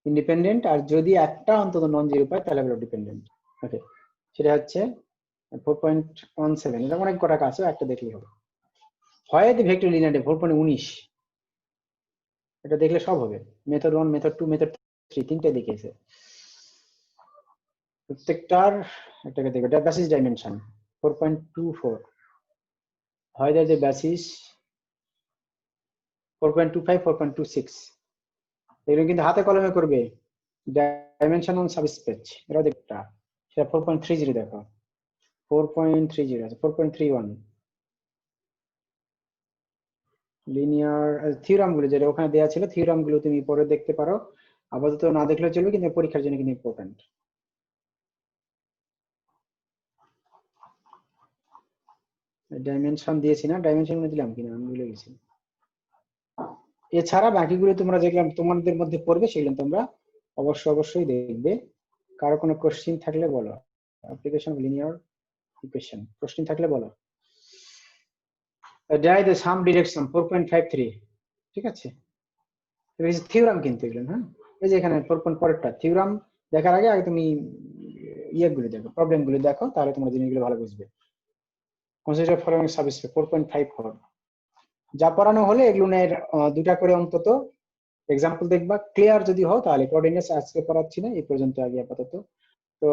ইন্ডিপেন্ডেন্ট, আর যদি একটা অন্তত নন জিরো পায় তাহলে হবে ডিপেন্ডেন্ট। ওকে, সেটা হচ্ছে 4.17। এটা অনেক কটা আছে, একটা দেখলেই হবে। হয় ভেক্টর লিনিয়ার 4.19, এটা দেখলে সব হবে। মেথড 1, মেথড 2, মেথড 3 তিনটে দেখিয়েছে প্রত্যেকটার একটাকে দেখবে। বেসিস ডাইমেনশন 4.24, হয় যে বেসিস 4.25, 4.26, এগুলো কিন্তু হাতে কলমে করবে। ডাইমেনশন অন সাবস্পেস এটাও দেখটা, সেটা 4.30 দেখো, 4.30 আছে, 4.31 লিনিয়ার থিওরাম গুলো যেটা ওখানে দেওয়া ছিল, থিওরাম গুলো তুমি পরে দেখতে পারো, আপাতত না দেখলেও চলবে, কিন্তু পরীক্ষার জন্য কিন্তু ইম্পর্টেন্ট। ডাইমেনশন দিয়েছি না, ডাইমেনশন দিলাম কিনা আমি ভুলে গেছি। এছাড়া বাকিগুলো তোমরা যেগুলো তোমাদের মধ্যে পড়বে সেগুলো তোমরা অবশ্যই দেখবে। কারো কোনো কোশ্চেন থাকলে বলো, অ্যাপ্লিকেশন লিনিয়ার ইকুয়েশন কোশ্চেন থাকলে বলো। ডাই দ্য সাম ডিরেকশন 4.53, ঠিক আছে, থিওরাম কিন্তু এগুলো, হ্যাঁ এই যে এখানে 4. পরেরটা থিওরাম দেখার আগে তুমি ইয়েগুলো দেখো, প্রবলেম গুলো দেখো, তাহলে তোমরা জিনিসগুলো ভালো বুঝবে। কনসিডার ফলোইং সাবস্পেস 4.54, যা পড়ানো হলে এগুলো দুটা করে অন্তত এক্সাম্পল দেখবা, ক্লিয়ার যদি হও তাহলে কোঅর্ডিনেটস আজকে পড়াচ্ছি না, এই পর্যন্ত আগে আপাতত। তো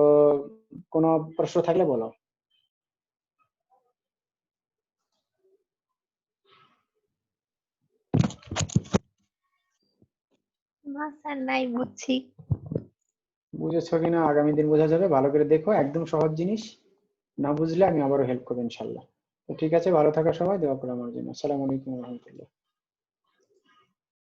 কোনো প্রশ্ন থাকলে বলো।
না স্যার, নাই, বুঝছি।
বুঝেছো কিনা আগামী দিন বোঝা যাবে, ভালো করে দেখো, একদম সহজ জিনিস, না বুঝলে আমি আবারও হেল্প করবো ইনশাল্লাহ। তো ঠিক আছে, ভালো থাকা সবাই, দোয়া করো আমার জন্য। আসসালামু আলাইকুম ওয়া রাহমাতুল্লাহ।